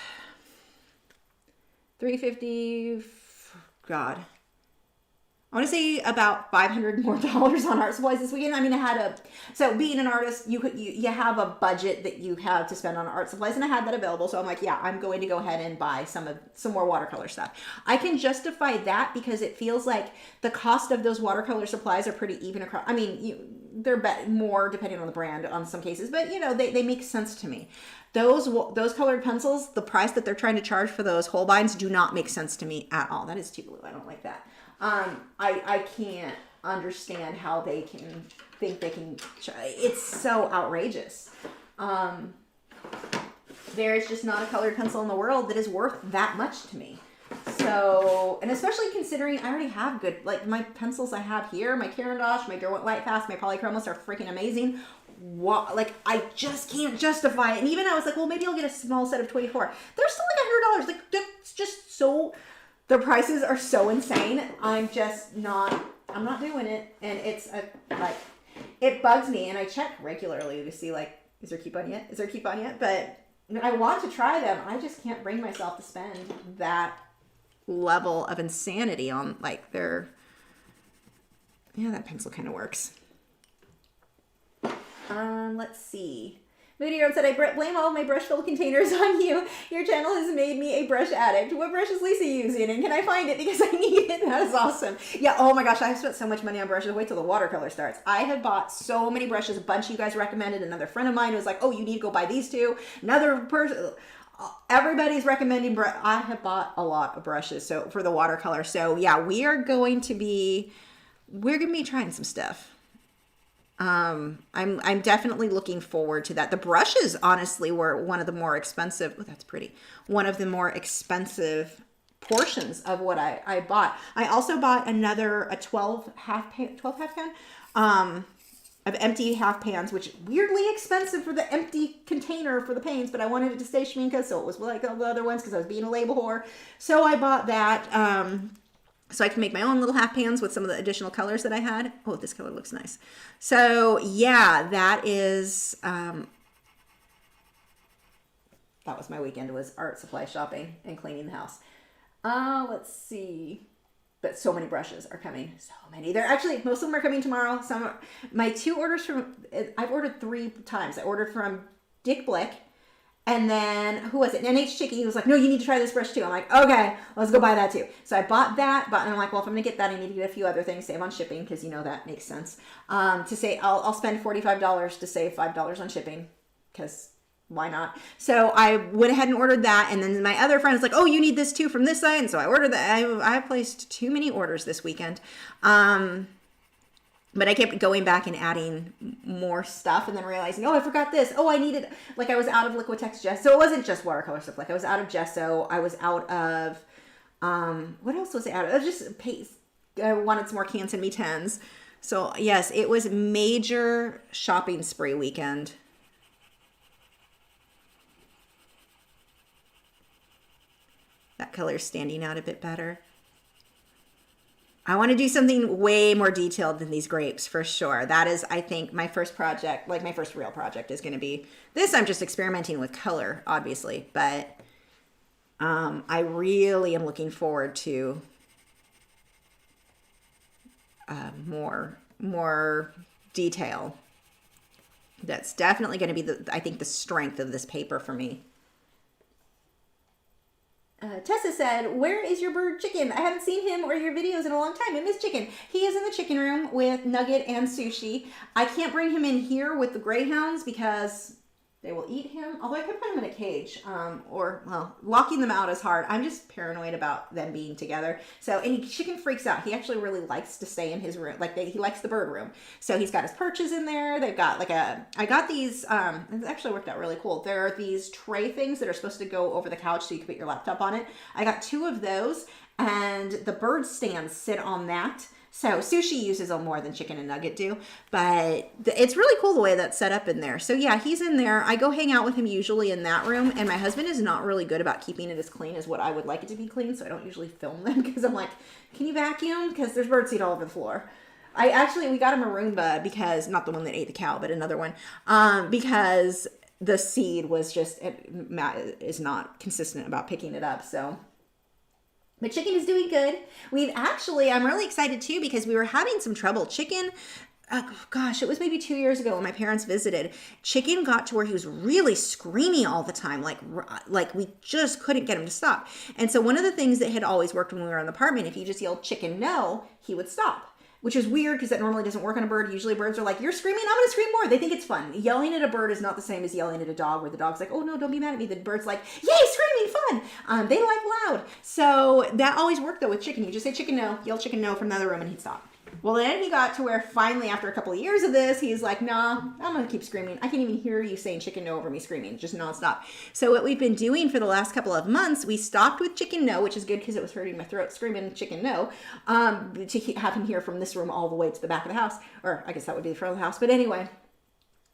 $350, God, I want to say about $500 more on art supplies this weekend. I mean, so being an artist, you have a budget that you have to spend on art supplies, and I had that available. So I'm like, yeah, I'm going to go ahead and buy some more watercolor stuff. I can justify that because it feels like the cost of those watercolor supplies are pretty even across. I mean, they're more depending on the brand on some cases, but they make sense to me. Those colored pencils, the price that they're trying to charge for those Holbeins do not make sense to me at all. That is too blue. I don't like that. I can't understand how they can think they can. It's so outrageous. There is just not a colored pencil in the world that is worth that much to me. So, and especially considering I already have good, like my pencils I have here, my Caran d'Ache, my Derwent Lightfast, my Polychromos are freaking amazing. Like, I just can't justify it. And even I was like, well, maybe I'll get a small set of 24. They're still like $100. Like, that's just so, the prices are so insane. I'm not doing it. And it's it bugs me. And I check regularly to see, like, is there a coupon yet? Is there a coupon yet? But I want to try them. I just can't bring myself to spend that level of insanity on, like, yeah, that pencil kind of works. Let's see. Moody Road said, I blame all of my brush filled containers on you. Your channel has made me a brush addict. What brush is Lisa using? And can I find it because I need it? That is awesome. Yeah, oh my gosh, I've spent so much money on brushes. Wait till the watercolor starts. I have bought so many brushes. A bunch of you guys recommended. Another friend of mine was like, oh, you need to go buy these two. Another person, everybody's recommending. I have bought a lot of brushes so for the watercolor. So yeah, we're going to be trying some stuff. I'm definitely looking forward to that. The brushes honestly were one of the more expensive. Oh, that's pretty. One of the more expensive portions of what I bought. I also bought a 12 half pan, of empty half pans, which weirdly expensive for the empty container for the paints, but I wanted it to stay Schminke, so it was like all the other ones because I was being a label whore. So I bought that. So I can make my own little half pans with some of the additional colors that I had. Oh, this color looks nice. So yeah, that is, that was my weekend, was art supply shopping and cleaning the house. Let's see. but so many brushes are coming. So many. They're actually, most of them are coming tomorrow. My 2 orders from, I've ordered 3 times. I ordered from Dick Blick. And then, who was it? NH Chicky. He was like, no, you need to try this brush too. I'm like, okay, let's go buy that too. So I bought that, and I'm like, well, if I'm going to get that, I need to get a few other things, save on shipping, because you know that makes sense. To say, I'll spend $45 to save $5 on shipping, because why not? So I went ahead and ordered that, and then my other friend was like, oh, you need this too from this site, and so I ordered that. I placed too many orders this weekend. But I kept going back and adding more stuff and then realizing, oh, I forgot this. Oh, I needed, like I was out of Liquitex gesso. So it wasn't just watercolor stuff. Like I was out of gesso. I was out of, what else was I out of? I was just paste. I wanted some more Cans and Me 10s. So yes, it was major shopping spree weekend. That color's standing out a bit better. I want to do something way more detailed than these grapes for sure. That is, I think, my first project, like my first real project is going to be this. I'm just experimenting with color, obviously, but I really am looking forward to more detail. That's definitely going to be, I think, the strength of this paper for me. Tessa said, where is your bird Chicken? I haven't seen him or your videos in a long time. I miss Chicken. He is in the chicken room with Nugget and Sushi. I can't bring him in here with the greyhounds because they will eat him. Although I could put him in a cage, well, locking them out is hard. I'm just paranoid about them being together. So, and Chicken freaks out. He actually really likes to stay in his room. Like he likes the bird room. So he's got his perches in there. They've got I got these, it actually worked out really cool. There are these tray things that are supposed to go over the couch so you can put your laptop on it. I got 2 of those, and the bird stands sit on that. So Sushi uses them more than Chicken and Nugget do, but it's really cool the way that's set up in there. So yeah, he's in there. I go hang out with him usually in that room, and my husband is not really good about keeping it as clean as what I would like it to be clean, so I don't usually film them because I'm like, can you vacuum? Because there's birdseed all over the floor. We got him a Roomba because, not the one that ate the cow, but another one, because the seed was just, Matt is not consistent about picking it up, so... But Chicken is doing good. I'm really excited too because we were having some trouble. Chicken, it was maybe 2 years ago when my parents visited. Chicken got to where he was really screaming all the time. Like we just couldn't get him to stop. And so one of the things that had always worked when we were in the apartment, if you just yelled Chicken no, he would stop. Which is weird because that normally doesn't work on a bird. Usually birds are like, you're screaming, I'm going to scream more. They think it's fun. Yelling at a bird is not the same as yelling at a dog where the dog's like, oh no, don't be mad at me. The bird's like, yay, screaming, fun. They like loud. So that always worked though with Chicken. You just say Chicken no, yell Chicken no from the other room and he'd stop. Well, then he got to where finally after a couple of years of this, he's like, nah, I'm going to keep screaming. I can't even hear you saying Chicken no over me screaming, just nonstop. So what we've been doing for the last couple of months, we stopped with Chicken no, which is good because it was hurting my throat screaming Chicken no, to have him hear from this room all the way to the back of the house. Or I guess that would be the front of the house. But anyway,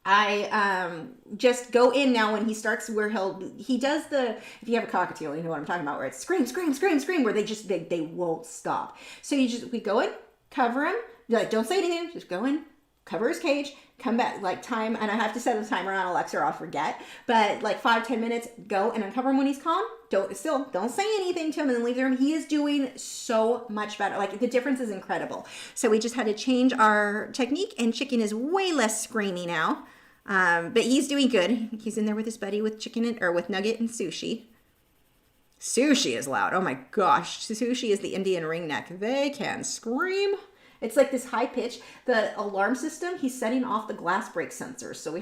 I just go in now when he starts where he does if you have a cockatiel, you know what I'm talking about, where it's scream, scream, scream, scream, where they won't stop. So we go in, cover him, like don't say anything, just go in, cover his cage, come back, like time, and I have to set the timer on Alexa or I'll forget, but like 5-10 minutes, go and uncover him when he's calm. Don't say anything to him and then leave the room. He is doing so much better. Like the difference is incredible. So we just had to change our technique and Chicken is way less screamy now. But he's doing good. He's in there with his buddy with with Nugget and Sushi. Sushi is loud. Oh my gosh. Sushi is the Indian ringneck. They can scream. It's like this high pitch. The alarm system, he's setting off the glass break sensors. So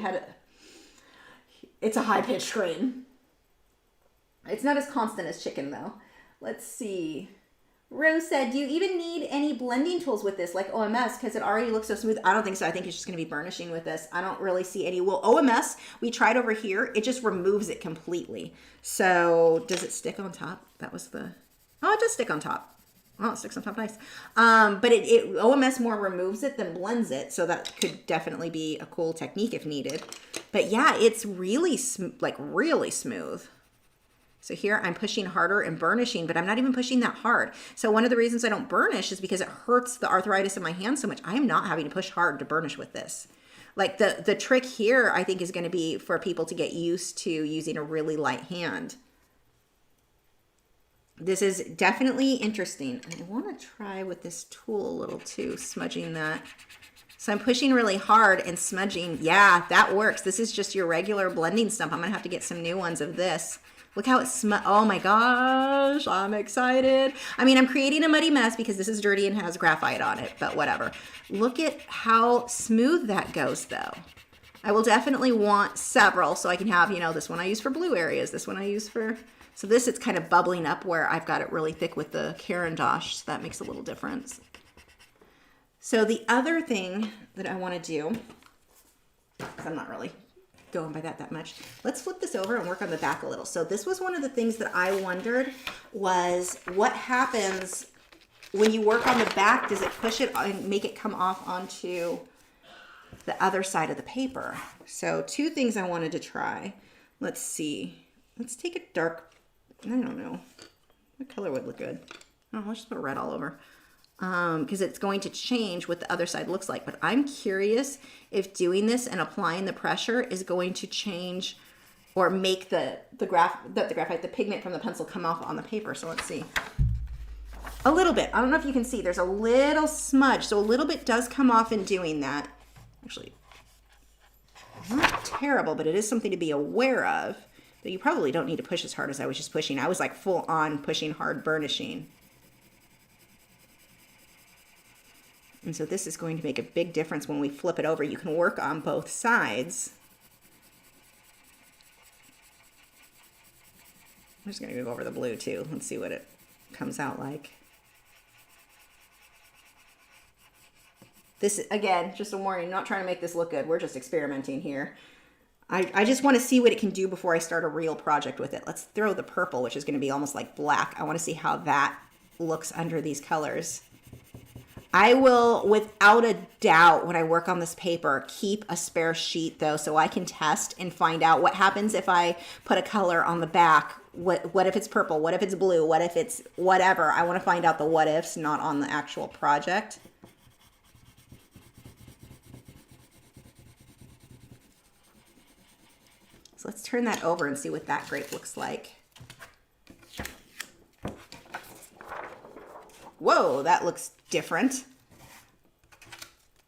it's a high pitch scream. It's not as constant as Chicken though. Let's see. Rose said, do you even need any blending tools with this, like OMS, because it already looks so smooth? I don't think so. I think it's just going to be burnishing with this. I don't really see any. Well, OMS, we tried over here. It just removes it completely. So does it stick on top? It does stick on top. Oh, it sticks on top nice. But OMS more removes it than blends it. So that could definitely be a cool technique if needed. But yeah, it's really, really smooth. So here I'm pushing harder and burnishing, but I'm not even pushing that hard. So one of the reasons I don't burnish is because it hurts the arthritis in my hand so much. I am not having to push hard to burnish with this. Like the trick here, I think, is going to be for people to get used to using a really light hand. This is definitely interesting. I want to try with this tool a little too, smudging that. So I'm pushing really hard and smudging. Yeah, that works. This is just your regular blending stump. I'm gonna have to get some new ones of this. Look how it oh my gosh, I'm excited. I mean, I'm creating a muddy mess because this is dirty and has graphite on it, but whatever. Look at how smooth that goes though. I will definitely want several so I can have, you know, this one I use for blue areas, this one I use for, so this it's kind of bubbling up where I've got it really thick with the Caran d'Ache, so that makes a little difference. So the other thing that I want to do, because I'm not really going by that much, let's flip this over and work on the back a little. So this was one of the things that I wondered was what happens when you work on the back. Does it push it and make it come off onto the other side of the paper? So two things I wanted to try. Let's see. Let's take a dark, I don't know, what color would look good? Oh, let's just put red all over. Because it's going to change what the other side looks like. But I'm curious if doing this and applying the pressure is going to change or make the graphite, the pigment from the pencil come off on the paper. So let's see. A little bit. I don't know if you can see. There's a little smudge. So a little bit does come off in doing that. Actually, not terrible, but it is something to be aware of. But you probably don't need to push as hard as I was just pushing. I was like full on pushing hard burnishing. And so this is going to make a big difference when we flip it over. You can work on both sides. I'm just going to go over the blue too. Let's see what it comes out like. This, again, just a warning, not trying to make this look good. We're just experimenting here. I just want to see what it can do before I start a real project with it. Let's throw the purple, which is going to be almost like black. I want to see how that looks under these colors. I will, without a doubt, when I work on this paper, keep a spare sheet though, so I can test and find out what happens if I put a color on the back. What if it's purple? What if it's blue? What if it's whatever? I want to find out the what ifs, not on the actual project. So let's turn that over and see what that grape looks like. Whoa, that looks different.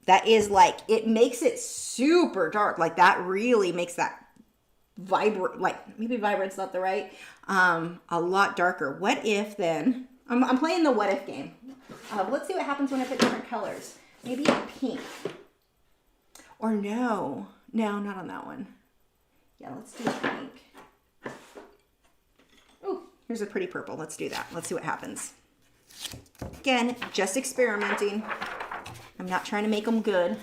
That is like, it makes it super dark. Like that really makes that vibrant, like maybe vibrant's not the right, a lot darker. What if then, I'm playing the what if game. Let's see what happens when I put different colors. Maybe a pink. Or no, not on that one. Yeah, let's do a pink. Oh, here's a pretty purple. Let's do that. Let's see what happens. Again, just experimenting. I'm not trying to make them good.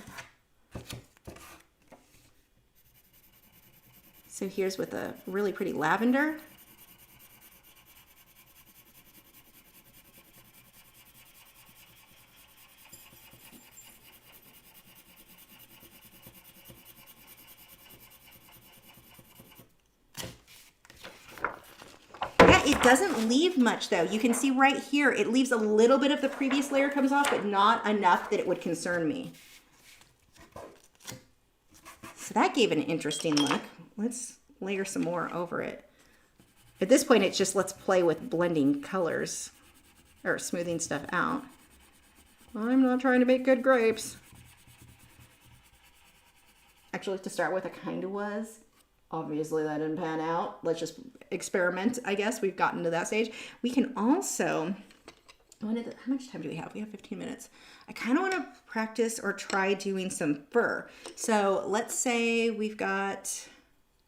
So here's with a really pretty lavender. It doesn't leave much though. You can see right here, it leaves a little bit of the previous layer comes off, but not enough that it would concern me. So that gave an interesting look. Let's layer some more over it. At this point, it's just let's play with blending colors or smoothing stuff out. I'm not trying to make good grapes. Actually, to start with, I kind of was. Obviously that didn't pan out. Let's just experiment, I guess. We've gotten to that stage. We can also, how much time do we have? We have 15 minutes. I kind of want to practice or try doing some fur. So let's say we've got,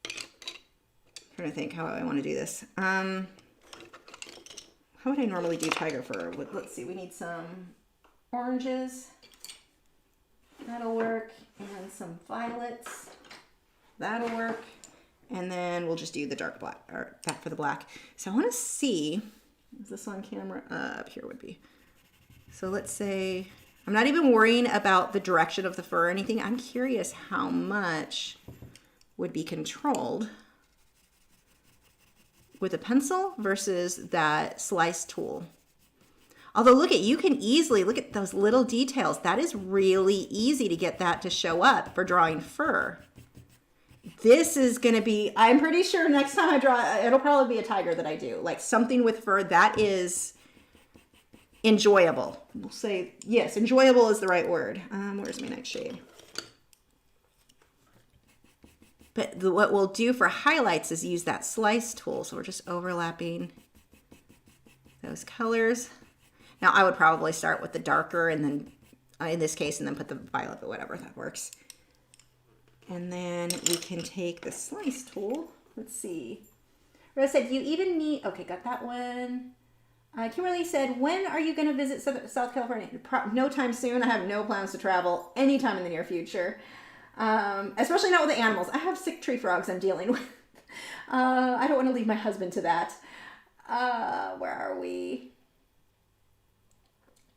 I'm trying to think how I want to do this. How would I normally do tiger fur? Let's see, we need some oranges. That'll work. And some violets. That'll work. And then we'll just do the dark black, or that for the black. So I want to see, is this on camera? Up here would be. So let's say, I'm not even worrying about the direction of the fur or anything. I'm curious how much would be controlled with a pencil versus that slice tool. Although look at, you can easily, look at those little details. That is really easy to get that to show up for drawing fur. This is going to be, I'm pretty sure next time I draw, it'll probably be a tiger that I do. Like something with fur that is enjoyable. We'll say, yes, enjoyable is the right word. Where's my next shade? But what we'll do for highlights is use that slice tool. So we're just overlapping those colors. Now I would probably start with the darker and then, in this case, and then put the violet, but whatever, that works. And then we can take the slice tool. Let's see. Rose said, you even need, okay, got that one. Kimberly said, when are you going to visit South California? No time soon. I have no plans to travel anytime in the near future. Especially not with the animals. I have sick tree frogs I'm dealing with. I don't want to leave my husband to that. Where are we?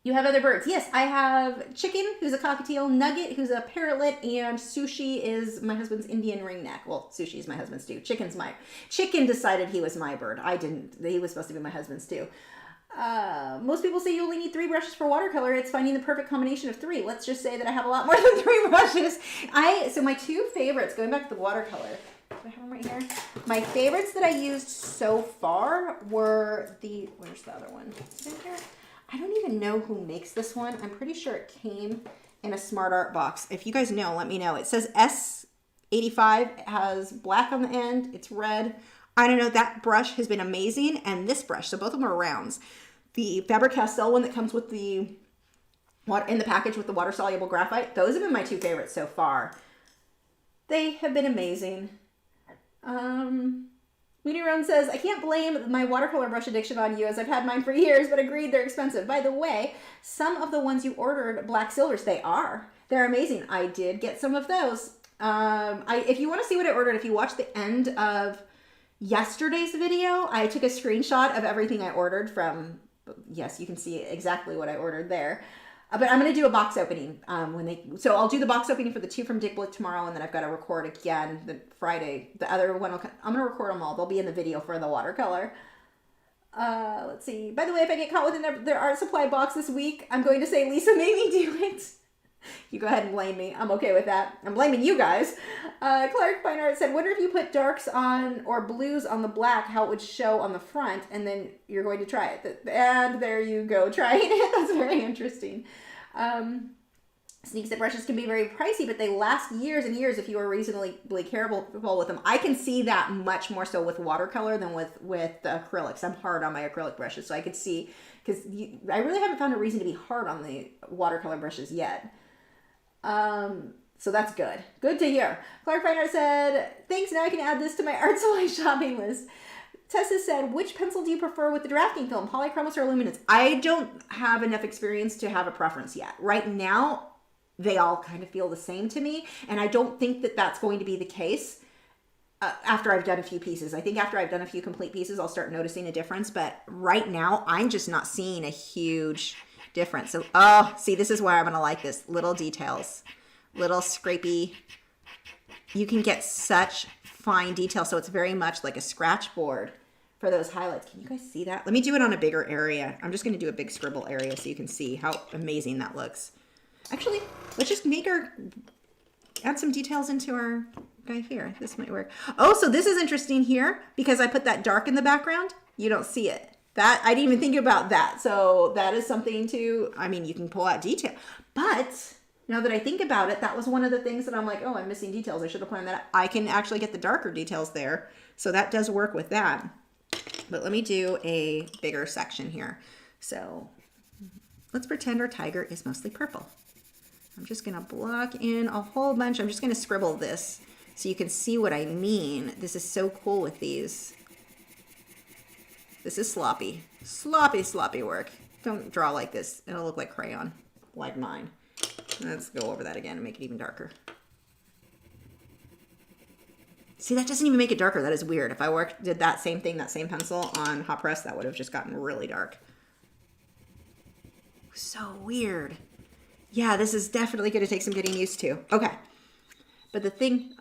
You have other birds. Yes, I have Chicken, who's a cockatiel, Nugget, who's a parrotlet, and Sushi is my husband's Indian ringneck. Well, Sushi is my husband's too. Chicken decided he was my bird. I didn't. He was supposed to be my husband's too. Most people say you only need 3 brushes for watercolor. It's finding the perfect combination of 3. Let's just say that I have a lot more than 3 brushes. So my 2 favorites, going back to the watercolor, do I have them right here? My favorites that I used so far were where's the other one? Is it in here? I don't even know who makes this one. I'm pretty sure it came in a Smart Art box. If you guys know, let me know. It says S85. It has black on the end. It's red. I don't know. That brush has been amazing. And this brush, so both of them are rounds. The Faber-Castell one that comes with in the package with the water-soluble graphite, those have been my 2 favorites so far. They have been amazing. Moody Run says, I can't blame my watercolor brush addiction on you as I've had mine for years, but agreed they're expensive. By the way, some of the ones you ordered, black silvers, they are. They're amazing. I did get some of those. If you want to see what I ordered, if you watch the end of yesterday's video, I took a screenshot of everything I ordered from, yes, you can see exactly what I ordered there. But I'm going to do a box opening so I'll do the box opening for the 2 from Dick Blick tomorrow, and then I've got to record again the Friday. The other one, I'm going to record them all. They'll be in the video for the watercolor. Let's see. By the way, if I get caught within their art supply box this week, I'm going to say Lisa made me do it. You go ahead and blame me. I'm okay with that. I'm blaming you guys. Clark Fine Art said, wonder if you put darks on or blues on the black, how it would show on the front, and then you're going to try it. And there you go, trying it. That's very interesting. Sneak set brushes can be very pricey, but they last years and years if you are reasonably careful with them. I can see that much more so with watercolor than with the acrylics. I'm hard on my acrylic brushes, so I could see, because I really haven't found a reason to be hard on the watercolor brushes yet. So that's good. Good to hear. Clark Finer said, thanks, now I can add this to my art supply shopping list. Tessa said, which pencil do you prefer with the drafting film, Polychromos or Luminance? I don't have enough experience to have a preference yet. Right now, they all kind of feel the same to me, and I don't think that that's going to be the case after I've done a few pieces. I think after I've done a few complete pieces, I'll start noticing a difference, but right now, I'm just not seeing a huge difference. So, oh, see, this is why I'm going to like this. Little details, little scrapey. You can get such fine detail, so it's very much like a scratch board for those highlights. Can you guys see that? Let me do it on a bigger area. I'm just going to do a big scribble area so you can see how amazing that looks. Actually, let's just add some details into our guy here. This might work. Oh, so this is interesting here because I put that dark in the background. You don't see it. That I didn't even think about that. So that is something to, I mean, you can pull out detail. But now that I think about it, that was one of the things that I'm like, oh, I'm missing details. I should have planned that out. I can actually get the darker details there. So that does work with that. But let me do a bigger section here. So let's pretend our tiger is mostly purple. I'm just going to block in a whole bunch. I'm just going to scribble this so you can see what I mean. This is so cool with these. This is sloppy. Sloppy work. Don't draw like this. It'll look like crayon, like mine. Let's go over that again and make it even darker. See, that doesn't even make it darker. That is weird. If I did that same thing, that same pencil on hot press, that would have just gotten really dark. So weird. Yeah, this is definitely going to take some getting used to. Okay. But the thing...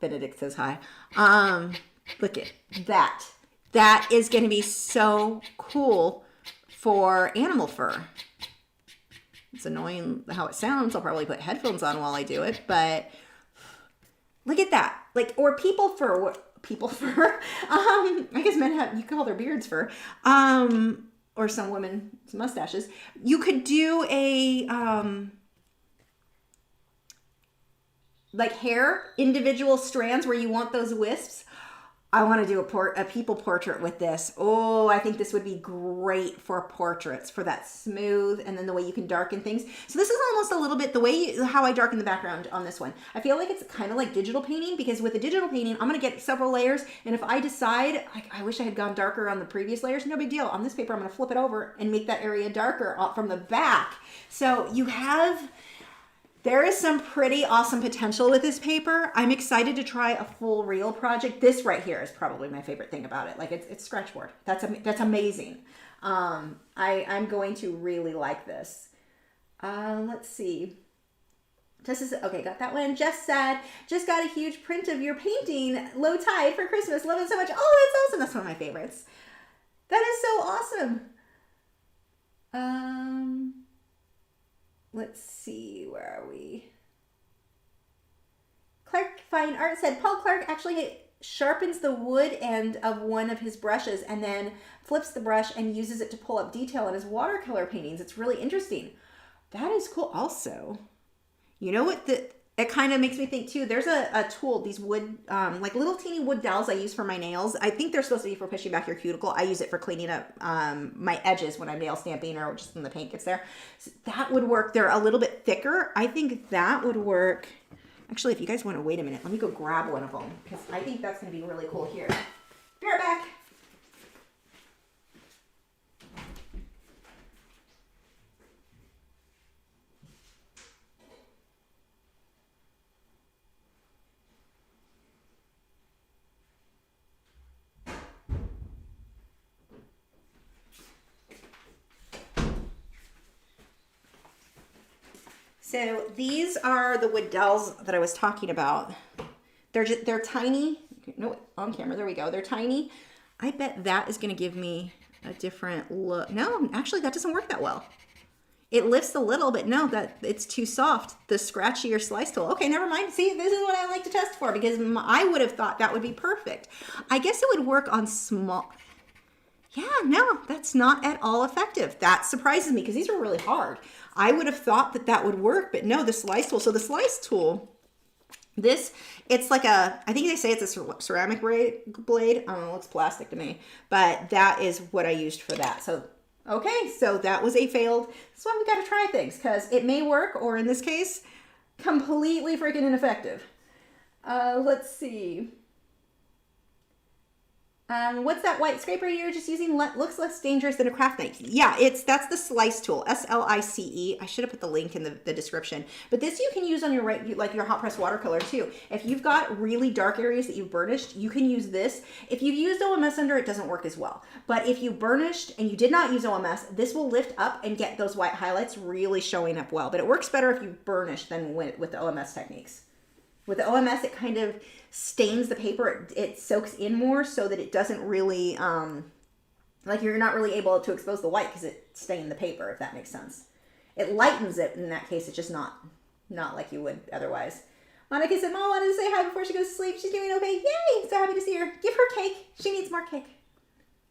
Benedict says hi. Look at that. That is going to be so cool for animal fur. It's annoying how it sounds. I'll probably put headphones on while I do it, but look at that. Like, or people fur, I guess men have, you call their beards fur, or some women, some mustaches. You could do a, like hair, individual strands where you want those wisps. I want to do a people portrait with this. Oh, I think this would be great for portraits, for that smooth, and then the way you can darken things. So this is almost a little bit the way how I darken the background on this one. I feel like it's kind of like digital painting, because with the digital painting, I'm going to get several layers, and if I decide, like, I wish I had gone darker on the previous layers, no big deal. On this paper, I'm going to flip it over and make that area darker from the back. So you have... There is some pretty awesome potential with this paper. I'm excited to try a full reel project. This right here is probably my favorite thing about it. Like, it's scratchboard. That's amazing. I'm going to really like this. Let's see. This is okay. Got that one. Jess said, just got a huge print of your painting, Low Tide, for Christmas. Love it so much. Oh, that's awesome. That's one of my favorites. That is so awesome. Let's see, where are we? Clark Fine Art said, Paul Clark actually sharpens the wood end of one of his brushes and then flips the brush and uses it to pull up detail in his watercolor paintings. It's really interesting. That is cool. Also, you know what? It kind of makes me think too, there's a tool, these wood, like little teeny wood dowels I use for my nails. I think they're supposed to be for pushing back your cuticle. I use it for cleaning up my edges when I'm nail stamping or just when the paint gets there. So that would work. They're a little bit thicker. I think that would work. Actually, if you guys want to wait a minute, let me go grab one of them, because I think that's going to be really cool here. Be right back. So these are the wood dowels that I was talking about. They're tiny. No, on camera. There we go. They're tiny. I bet that is going to give me a different look. No, actually, that doesn't work that well. It lifts a little, but no, that it's too soft. The scratchier slice tool. Okay, never mind. See, this is what I like to test for, because I would have thought that would be perfect. I guess it would work on small. Yeah, no, that's not at all effective. That surprises me, because these are really hard. I would have thought that that would work, but no, the slice tool. So the slice tool, it's like I think they say it's a ceramic blade. I don't know, it looks plastic to me, but that is what I used for that. So, okay, so that was a failed. That's why we got to try things, because it may work, or in this case, completely freaking ineffective. Let's see. What's that white scraper you're just using? Looks less dangerous than a craft knife. Yeah, that's the slice tool, SLICE. I should have put the link in the description. But this you can use on your like your hot press watercolor too. If you've got really dark areas that you've burnished, you can use this. If you've used OMS under, it doesn't work as well. But if you burnished and you did not use OMS, this will lift up and get those white highlights really showing up well. But it works better if you burnish than with the OMS techniques. With the OMS, it kind of stains the paper. It soaks in more so that it doesn't really, like you're not really able to expose the white because it stained the paper, if that makes sense. It lightens it. In that case, it's just not like you would otherwise. Monica said, Mom wanted to say hi before she goes to sleep. She's doing okay. Yay! So happy to see her. Give her cake. She needs more cake.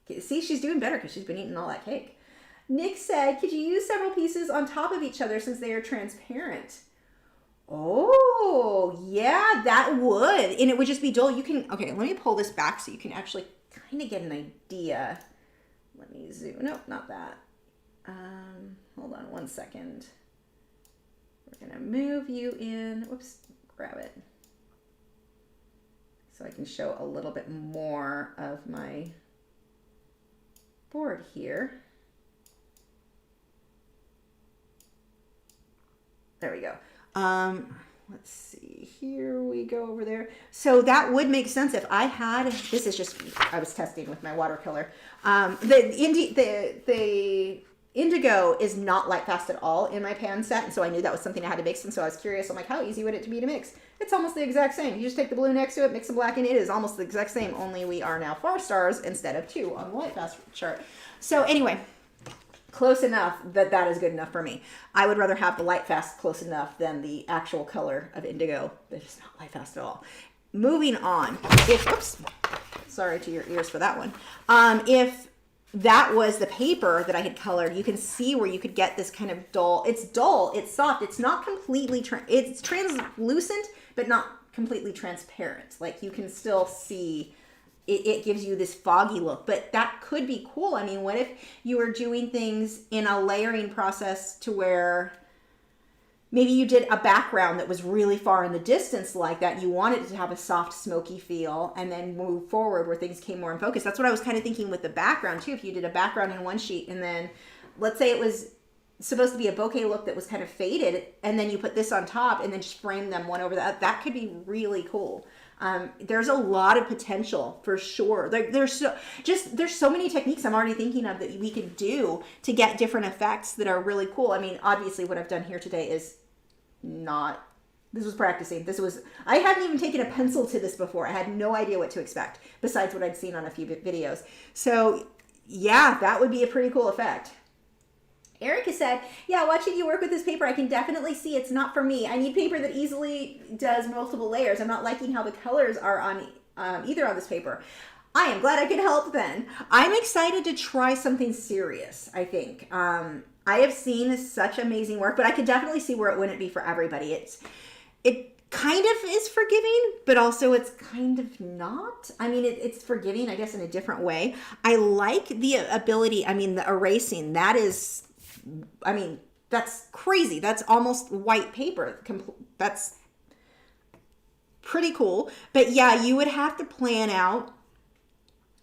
Okay, see, she's doing better because she's been eating all that cake. Nick said, could you use several pieces on top of each other since they are transparent? Oh, yeah, that would. And it would just be dull. You can, okay, let me pull this back so you can actually kind of get an idea. Let me zoom. Nope, not that. Hold on one second. We're going to move you in. Whoops, grab it. So I can show a little bit more of my board here. There we go. Let's see, here we go over there. So that would make sense if I had, this is just, I was testing with my watercolor. The indigo is not light fast at all in my pan set. And so I knew that was something I had to mix. And so I was curious. I'm like, how easy would it be to mix? It's almost the exact same. You just take the blue next to it, mix the black in. It is almost the exact same. Only we are now 4 stars instead of 2 on the light fast chart. So anyway, close enough that that is good enough for me. I would rather have the light fast close enough than the actual color of indigo that is not light fast at all. Moving on. Oops, sorry to your ears for that one. If that was the paper that I had colored, you can see where you could get this kind of dull. It's dull, it's soft, it's not completely, it's translucent, but not completely transparent. Like you can still see, it gives you this foggy look, but that could be cool. I mean, what if you were doing things in a layering process to where maybe you did a background that was really far in the distance like that. You wanted it to have a soft, smoky feel and then move forward where things came more in focus. That's what I was kind of thinking with the background too. If you did a background in one sheet and then let's say it was supposed to be a bokeh look that was kind of faded and then you put this on top and then just frame them one over that, that could be really cool. There's a lot of potential for sure. There's so many techniques I'm already thinking of that we could do to get different effects that are really cool. I mean, obviously what I've done here today is this was practicing. I hadn't even taken a pencil to this before. I had no idea what to expect besides what I'd seen on a few videos. So yeah, that would be a pretty cool effect. Erica said, yeah, watching you work with this paper, I can definitely see it's not for me. I need paper that easily does multiple layers. I'm not liking how the colors are on either on this paper. I am glad I could help then. I'm excited to try something serious, I think. I have seen such amazing work, but I could definitely see where it wouldn't be for everybody. It kind of is forgiving, but also it's kind of not. I mean, it's forgiving, I guess, in a different way. I like the ability, I mean, the erasing, that is, I mean, that's crazy. That's almost white paper. That's pretty cool. But yeah, you would have to plan out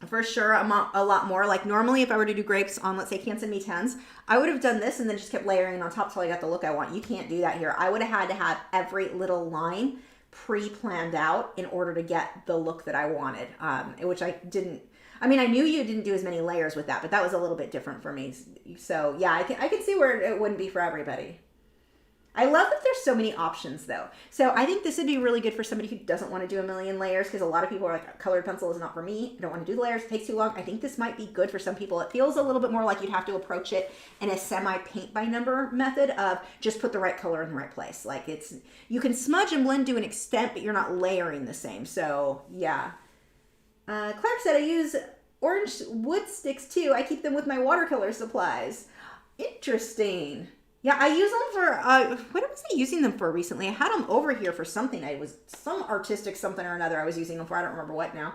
for sure a lot more. Like normally if I were to do grapes on, let's say, Can't Send Me 10s, I would have done this and then just kept layering on top till I got the look I want. You can't do that here. I would have had to have every little line pre-planned out in order to get the look that I wanted, which I didn't. I mean, I knew you didn't do as many layers with that, but that was a little bit different for me. So yeah, I can see where it wouldn't be for everybody. I love that there's so many options though. So I think this would be really good for somebody who doesn't want to do a million layers, because a lot of people are like, colored pencil is not for me. I don't want to do the layers, it takes too long. I think this might be good for some people. It feels a little bit more like you'd have to approach it in a semi paint by number method of just put the right color in the right place. Like you can smudge and blend to an extent, but you're not layering the same. So yeah. Clark said, I use orange wood sticks too. I keep them with my watercolor supplies. Interesting. Yeah, I use them for, what was I using them for recently? I had them over here for something. Some artistic something or another I was using them for. I don't remember what now.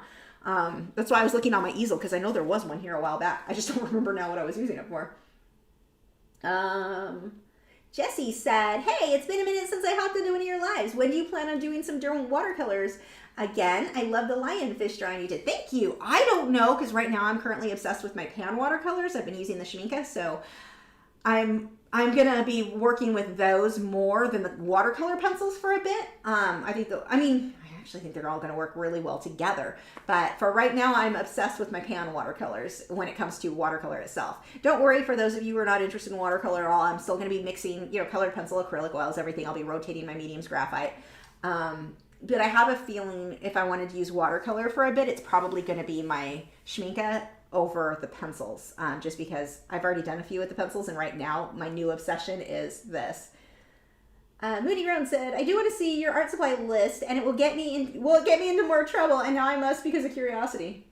That's why I was looking on my easel, because I know there was one here a while back. I just don't remember now what I was using it for. Jessie said, hey, it's been a minute since I hopped into one of your lives. When do you plan on doing some different watercolors? Again, I love the lionfish drawing you did. Thank you. I don't know, because right now I'm currently obsessed with my pan watercolors. I've been using the Schmincke, so I'm gonna be working with those more than the watercolor pencils for a bit. I actually think they're all gonna work really well together. But for right now, I'm obsessed with my pan watercolors when it comes to watercolor itself. Don't worry, for those of you who are not interested in watercolor at all, I'm still gonna be mixing, colored pencil, acrylic oils, everything. I'll be rotating my mediums, graphite. But I have a feeling if I wanted to use watercolor for a bit, it's probably gonna be my Schmincke over the pencils, just because I've already done a few with the pencils, and right now my new obsession is this. Moody Roan said, I do want to see your art supply list, and will it get me into more trouble, and now I must because of curiosity.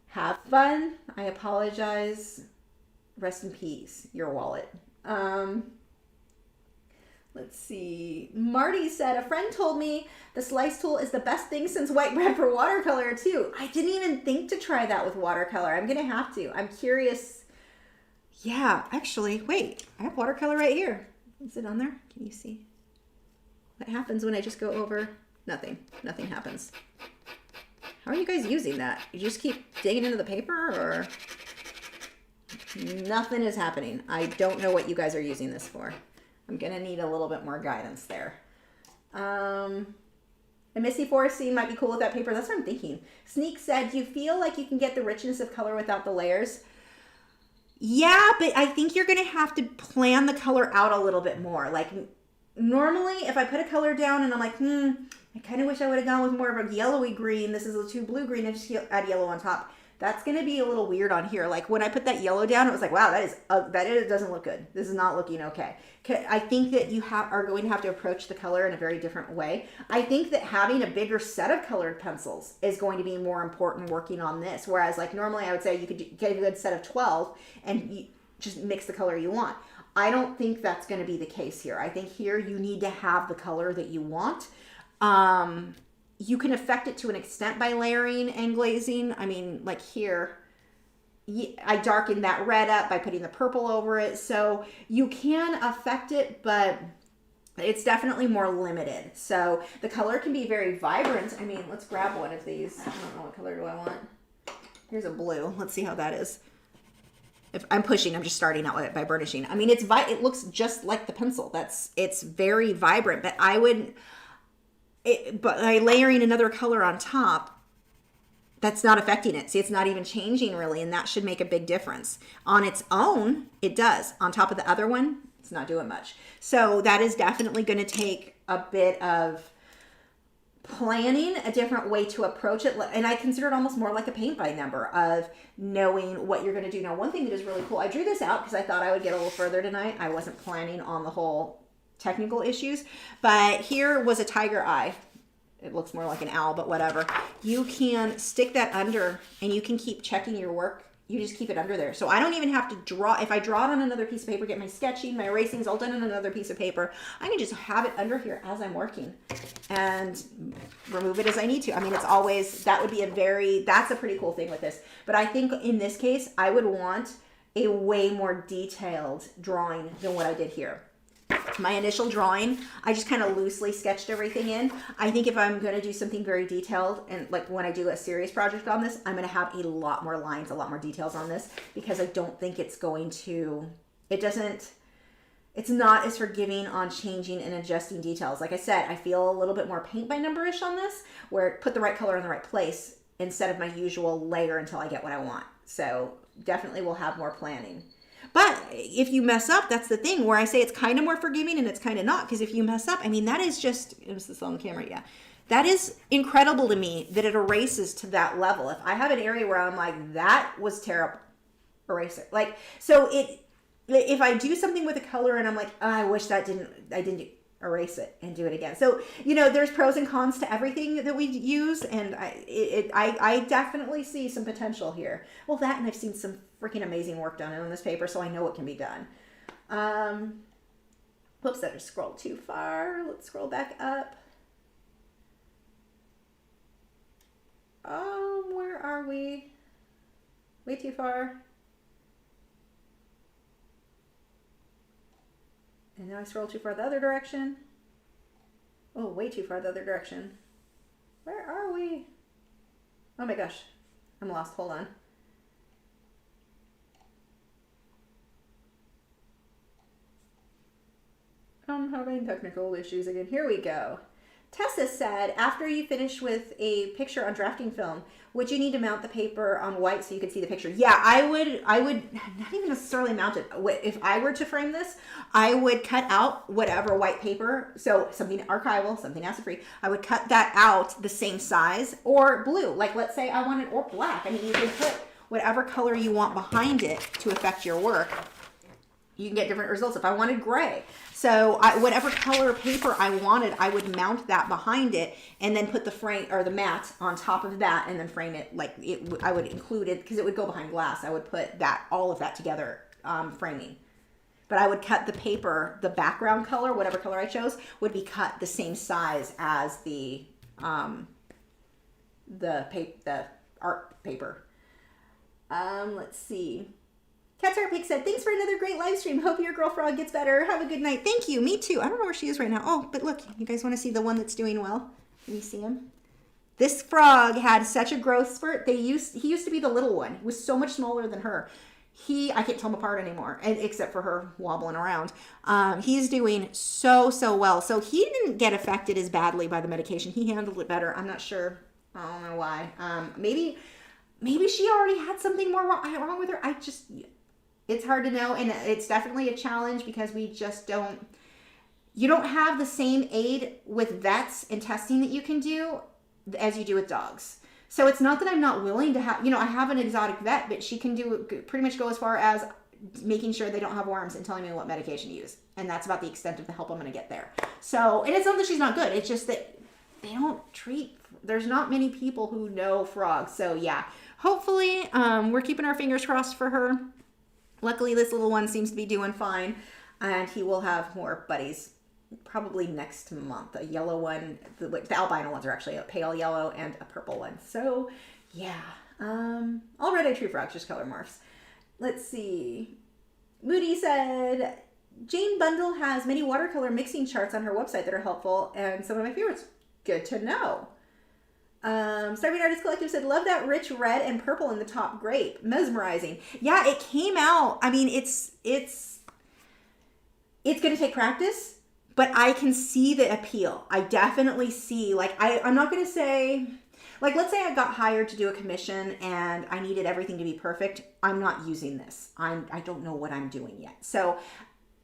Have fun. I apologize. Rest in peace, your wallet. Let's see. Marty said, a friend told me the slice tool is the best thing since white bread for watercolor too. I didn't even think to try that with watercolor. I'm going to have to. I'm curious. Yeah, actually, wait. I have watercolor right here. Is it on there? Can you see? What happens when I just go over? Nothing. Nothing happens. How are you guys using that? You just keep digging into the paper, or? Nothing is happening. I don't know what you guys are using this for. I'm going to need a little bit more guidance there. A Misty Forest scene might be cool with that paper. That's what I'm thinking. Sneak said, do you feel like you can get the richness of color without the layers? Yeah, but I think you're going to have to plan the color out a little bit more. Like normally if I put a color down and I'm like, I kind of wish I would have gone with more of a yellowy green. This is a too blue green. I just add yellow on top. That's going to be a little weird on here. Like when I put that yellow down, it was like, wow, that doesn't look good. This is not looking okay. I think that you are going to have to approach the color in a very different way. I think that having a bigger set of colored pencils is going to be more important working on this. Whereas like normally I would say you could get a good set of 12 and you just mix the color you want. I don't think that's going to be the case here. I think here you need to have the color that you want. You can affect it to an extent by layering and glazing. I mean, like here, I darkened that red up by putting the purple over it. So you can affect it, but it's definitely more limited. So the color can be very vibrant. I mean, let's grab one of these. I don't know what color do I want. Here's a blue. Let's see how that is. If I'm pushing, I'm just starting out with it by burnishing. I mean, it looks just like the pencil. It's very vibrant, but by layering another color on top, that's not affecting it. See, it's not even changing really, and that should make a big difference. On its own, it does. On top of the other one, it's not doing much. So that is definitely going to take a bit of planning, a different way to approach it. And I consider it almost more like a paint by number of knowing what you're going to do. Now, one thing that is really cool, I drew this out because I thought I would get a little further tonight. I wasn't planning on the whole technical issues, but here was a tiger eye. It looks more like an owl, but whatever. You can stick that under and you can keep checking your work. You just keep it under there. So I don't even have to draw. If I draw it on another piece of paper, get my sketching, my erasing's all done on another piece of paper, I can just have it under here as I'm working and remove it as I need to. I mean, it's always, that's a pretty cool thing with this. But I think in this case, I would want a way more detailed drawing than what I did here. My initial drawing, I just kind of loosely sketched everything in. I think if I'm going to do something very detailed, and like when I do a serious project on this, I'm going to have a lot more lines, a lot more details on this, because I don't think it's not as forgiving on changing and adjusting details. Like I said, I feel a little bit more paint by number-ish on this, where put the right color in the right place instead of my usual layer until I get what I want. So definitely we'll have more planning. But if you mess up, that's the thing where I say it's kind of more forgiving and it's kind of not. Because if you mess up, I mean, that is just, is this on camera? Yeah. That is incredible to me that it erases to that level. If I have an area where I'm like, that was terrible, erase it. Like, so if I do something with a color and I'm like, oh, I wish I didn't erase it and do it again. So, there's pros and cons to everything that we use. And I definitely see some potential here. Well, that, and I've seen some freaking amazing work done on this paper, so I know it can be done. Whoops, I just scrolled too far. Let's scroll back up. Where are we? Way too far. And now I scroll too far the other direction. Oh, way too far the other direction. Where are we? Oh my gosh, I'm lost. Hold on. I'm having technical issues again. Here we go. Tessa said, after you finish with a picture on drafting film, would you need to mount the paper on white so you could see the picture? Yeah, I would not even necessarily mount it. If I were to frame this, I would cut out whatever white paper, so something archival, something acid-free, I would cut that out the same size, or blue. Like, let's say I wanted, or black. I mean, you can put whatever color you want behind it to affect your work. You can get different results. If I wanted gray, so whatever color paper I wanted, I would mount that behind it and then put the frame or the mat on top of that and then frame it like it. I would include it because it would go behind glass. I would put all of that together, framing. But I would cut the paper, the background color, whatever color I chose, would be cut the same size as the art paper. Let's see. Cat's Art Pig said, thanks for another great live stream. Hope your girl frog gets better. Have a good night. Thank you. Me too. I don't know where she is right now. Oh, but look, you guys want to see the one that's doing well? Can you see him? This frog had such a growth spurt. He used to be the little one. He was so much smaller than her. I can't tell him apart anymore, except for her wobbling around. He's doing so well. So he didn't get affected as badly by the medication. He handled it better. I'm not sure. I don't know why. Maybe she already had something more wrong with her. It's hard to know, and it's definitely a challenge because you don't have the same aid with vets and testing that you can do as you do with dogs. So it's not that I'm not willing to have, you know, I have an exotic vet, but she can do pretty much go as far as making sure they don't have worms and telling me what medication to use. And that's about the extent of the help I'm going to get there. So, and it's not that she's not good. It's just that they don't treat, there's not many people who know frogs. So yeah, hopefully we're keeping our fingers crossed for her. Luckily, this little one seems to be doing fine, and he will have more buddies probably next month. A yellow one, the albino ones are actually a pale yellow and a purple one. So yeah, all red-eyed tree frogs, just color morphs. Let's see. Moody said, Jane Bundle has many watercolor mixing charts on her website that are helpful, and some of my favorites. Good to know. Starving Artist Collective said, love that rich red and purple in the top grape. Mesmerizing. Yeah, it came out. I mean, it's going to take practice, but I can see the appeal. I definitely see, like, I'm not going to say, like, let's say I got hired to do a commission and I needed everything to be perfect. I'm not using this. I don't know what I'm doing yet. So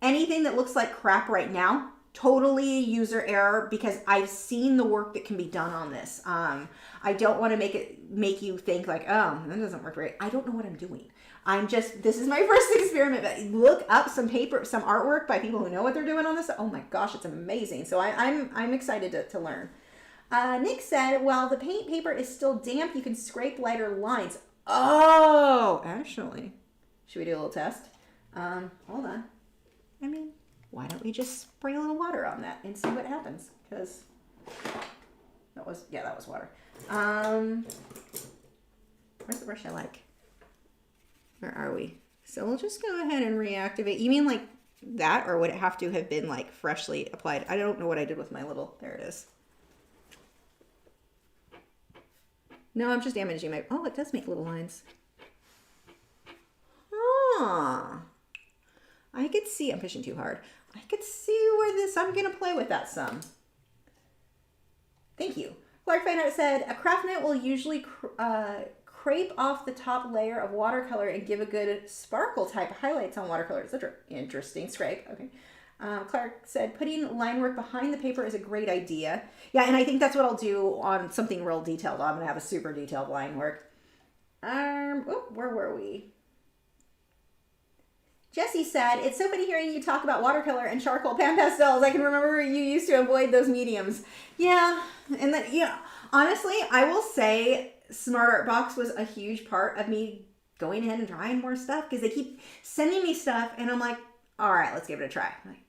anything that looks like crap right now, totally user error, because I've seen the work that can be done on this. I don't want to make you think like, oh, that doesn't work right. I don't know what I'm doing. This is my first experiment, but look up some artwork by people who know what they're doing on this. Oh my gosh, it's amazing. So I'm excited to learn. Nick said, well, the paint paper is still damp. You can scrape lighter lines. Oh, actually, should we do a little test? Hold on. I mean, why don't we just spray a little water on that and see what happens? Because that was water. Where's the brush I like? Where are we? So we'll just go ahead and reactivate. You mean like that, or would it have to have been like freshly applied? I don't know what I did with my little, there it is. No, I'm just damaging my, oh, it does make little lines. Huh. I could see, I'm pushing too hard. I could see where I'm going to play with that some. Thank you. Clark Feinhardt said, a craft knight will usually scrape off the top layer of watercolor and give a good sparkle type highlights on watercolor, etc. Interesting scrape. Okay. Clark said, putting line work behind the paper is a great idea. Yeah, and I think that's what I'll do on something real detailed. I'm going to have a super detailed line work. Where were we? Jesse said, it's so funny hearing you talk about watercolor and charcoal pan pastels. I can remember you used to avoid those mediums. Yeah, and then, yeah, honestly, I will say Smart Art Box was a huge part of me going ahead and trying more stuff, because they keep sending me stuff and I'm like, all right, let's give it a try. I'm like,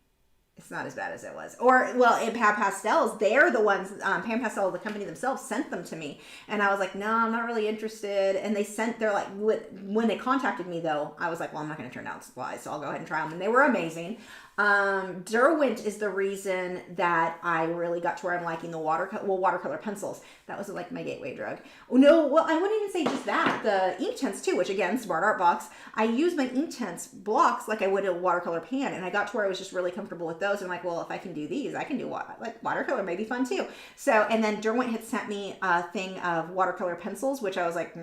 it's not as bad as it was. Or, well, in Pan Pastels, they're the ones, Pan Pastel, the company themselves, sent them to me. And I was like, no, I'm not really interested. And they're like, when they contacted me though, I was like, well, I'm not going to turn down supplies, so I'll go ahead and try them. And they were amazing. Derwent is the reason that I really got to where I'm liking the watercolor pencils. That was like my gateway drug. No, well, I wouldn't even say just that. The Inktense too, which again, Smart Art Box. I use my Inktense blocks like I would a watercolor pan, and I got to where I was just really comfortable with those. And like, well, if I can do these, I can do watercolor may be fun too. So, and then Derwent had sent me a thing of watercolor pencils, which I was like,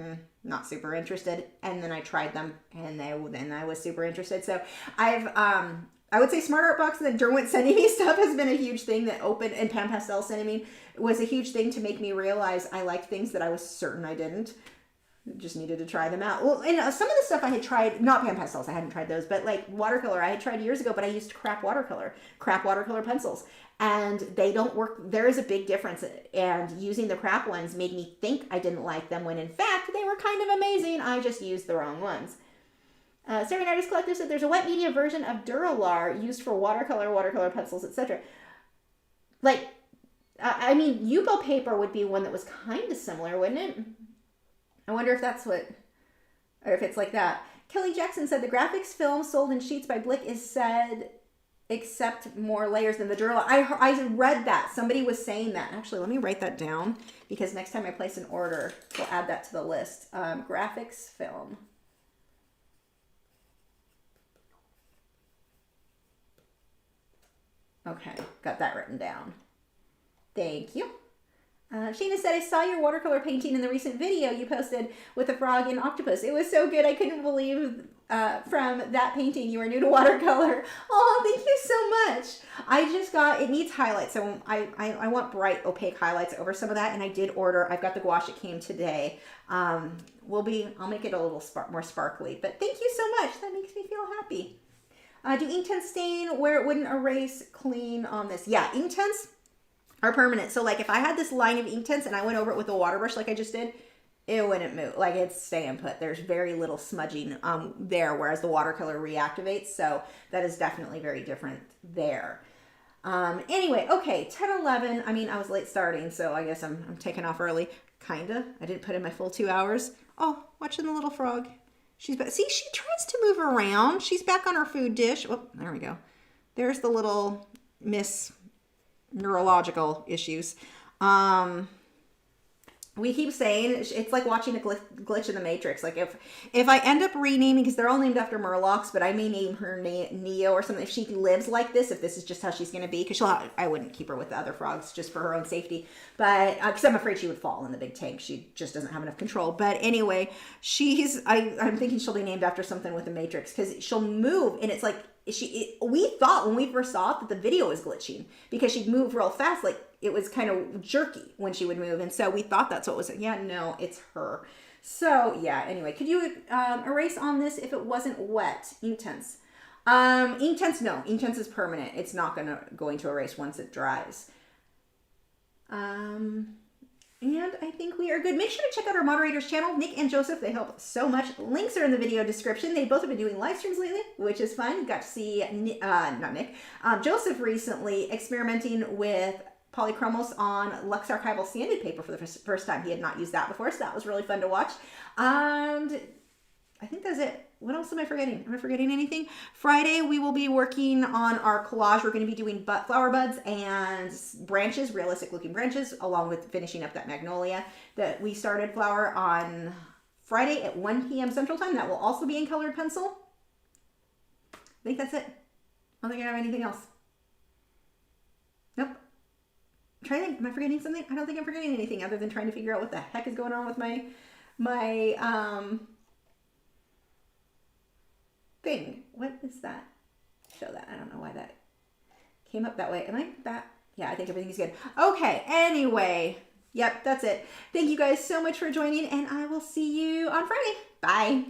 not super interested. And then I tried them, and then I was super interested. So I would say Smart Art Box and then Derwent sending me stuff has been a huge thing. That opened, and Pan Pastel sending me was a huge thing to make me realize I liked things that I was certain I didn't. Just needed to try them out. Well, and some of the stuff I had tried, not Pan Pastels, I hadn't tried those, but like watercolor I had tried years ago, but I used crap watercolor pencils. And they don't work. There is a big difference. And using the crap ones made me think I didn't like them, when in fact they were kind of amazing. I just used the wrong ones. Starving Artist Collective said there's a wet media version of Duralar used for watercolor pencils, etc. Like, I mean, Yupo paper would be one that was kind of similar, wouldn't it? I wonder if that's what, or if it's like that. Kelly Jackson said the graphics film sold in sheets by Blick is said accept more layers than the Duralar. I read that. Somebody was saying that. Actually, let me write that down, because next time I place an order, we'll add that to the list. Graphics film. Okay, got that written down. Thank you. Sheena said, I saw your watercolor painting in the recent video you posted with the frog and octopus. It was so good. I couldn't believe from that painting you were new to watercolor. Oh, thank you so much. I just got, it needs highlights. So I want bright opaque highlights over some of that. And I did order, I've got the gouache, it came today. I'll make it a little more sparkly. But thank you so much. That makes me feel happy. Do Inktense stain where it wouldn't erase clean on this? Yeah, Inktense are permanent. So like if I had this line of Inktense and I went over it with a water brush like I just did, it wouldn't move. Like it's staying put. There's very little smudging there, whereas the watercolor reactivates. So that is definitely very different there. Anyway, okay, 10:11. I mean, I was late starting, so I guess I'm taking off early. Kinda. I didn't put in my full 2 hours. Oh, watching the little frog. She's back. See, she tries to move around. She's back on her food dish. Oh, there we go. There's the little Miss Neurological issues. We keep saying it's like watching a glitch in the Matrix. Like if I end up renaming, because they're all named after Murlocs, but I may name her Neo or something. If she lives like this, if this is just how she's going to be, because I wouldn't keep her with the other frogs just for her own safety. But because I'm afraid she would fall in the big tank. She just doesn't have enough control. But anyway, I'm thinking she'll be named after something with the Matrix, because she'll move and it's like we thought when we first saw it that the video was glitching because she'd move real fast, like it was kind of jerky when she would move, and so we thought that's what was it. Yeah, no, it's her. So yeah, anyway, could you erase on this if it wasn't wet? Inktense. Inktense, no. Inktense is permanent. It's not going to erase once it dries. And I think we are good. Make sure to check out our moderators channel, Nick and Joseph. They help so much. Links are in the video description. They both have been doing live streams lately, which is fun. Got to see, not Nick, Joseph recently experimenting with Polychromos on Lux Archival sanded paper for the first time. He had not used that before, so that was really fun to watch. And I think that's it. What else am I forgetting? Am I forgetting anything? Friday, we will be working on our collage. We're going to be doing flower buds and branches, realistic looking branches, along with finishing up that magnolia that we started flower on Friday at 1 p.m. Central Time. That will also be in colored pencil. I think that's it. I don't think I have anything else. Nope. I'm trying to think. Am I forgetting something? I don't think I'm forgetting anything other than trying to figure out what the heck is going on with my thing. What is that? Show that. I don't know why that came up that way. Am I back? Yeah, I think everything's good. Okay, anyway. Yep, that's it. Thank you guys so much for joining, and I will see you on Friday. Bye.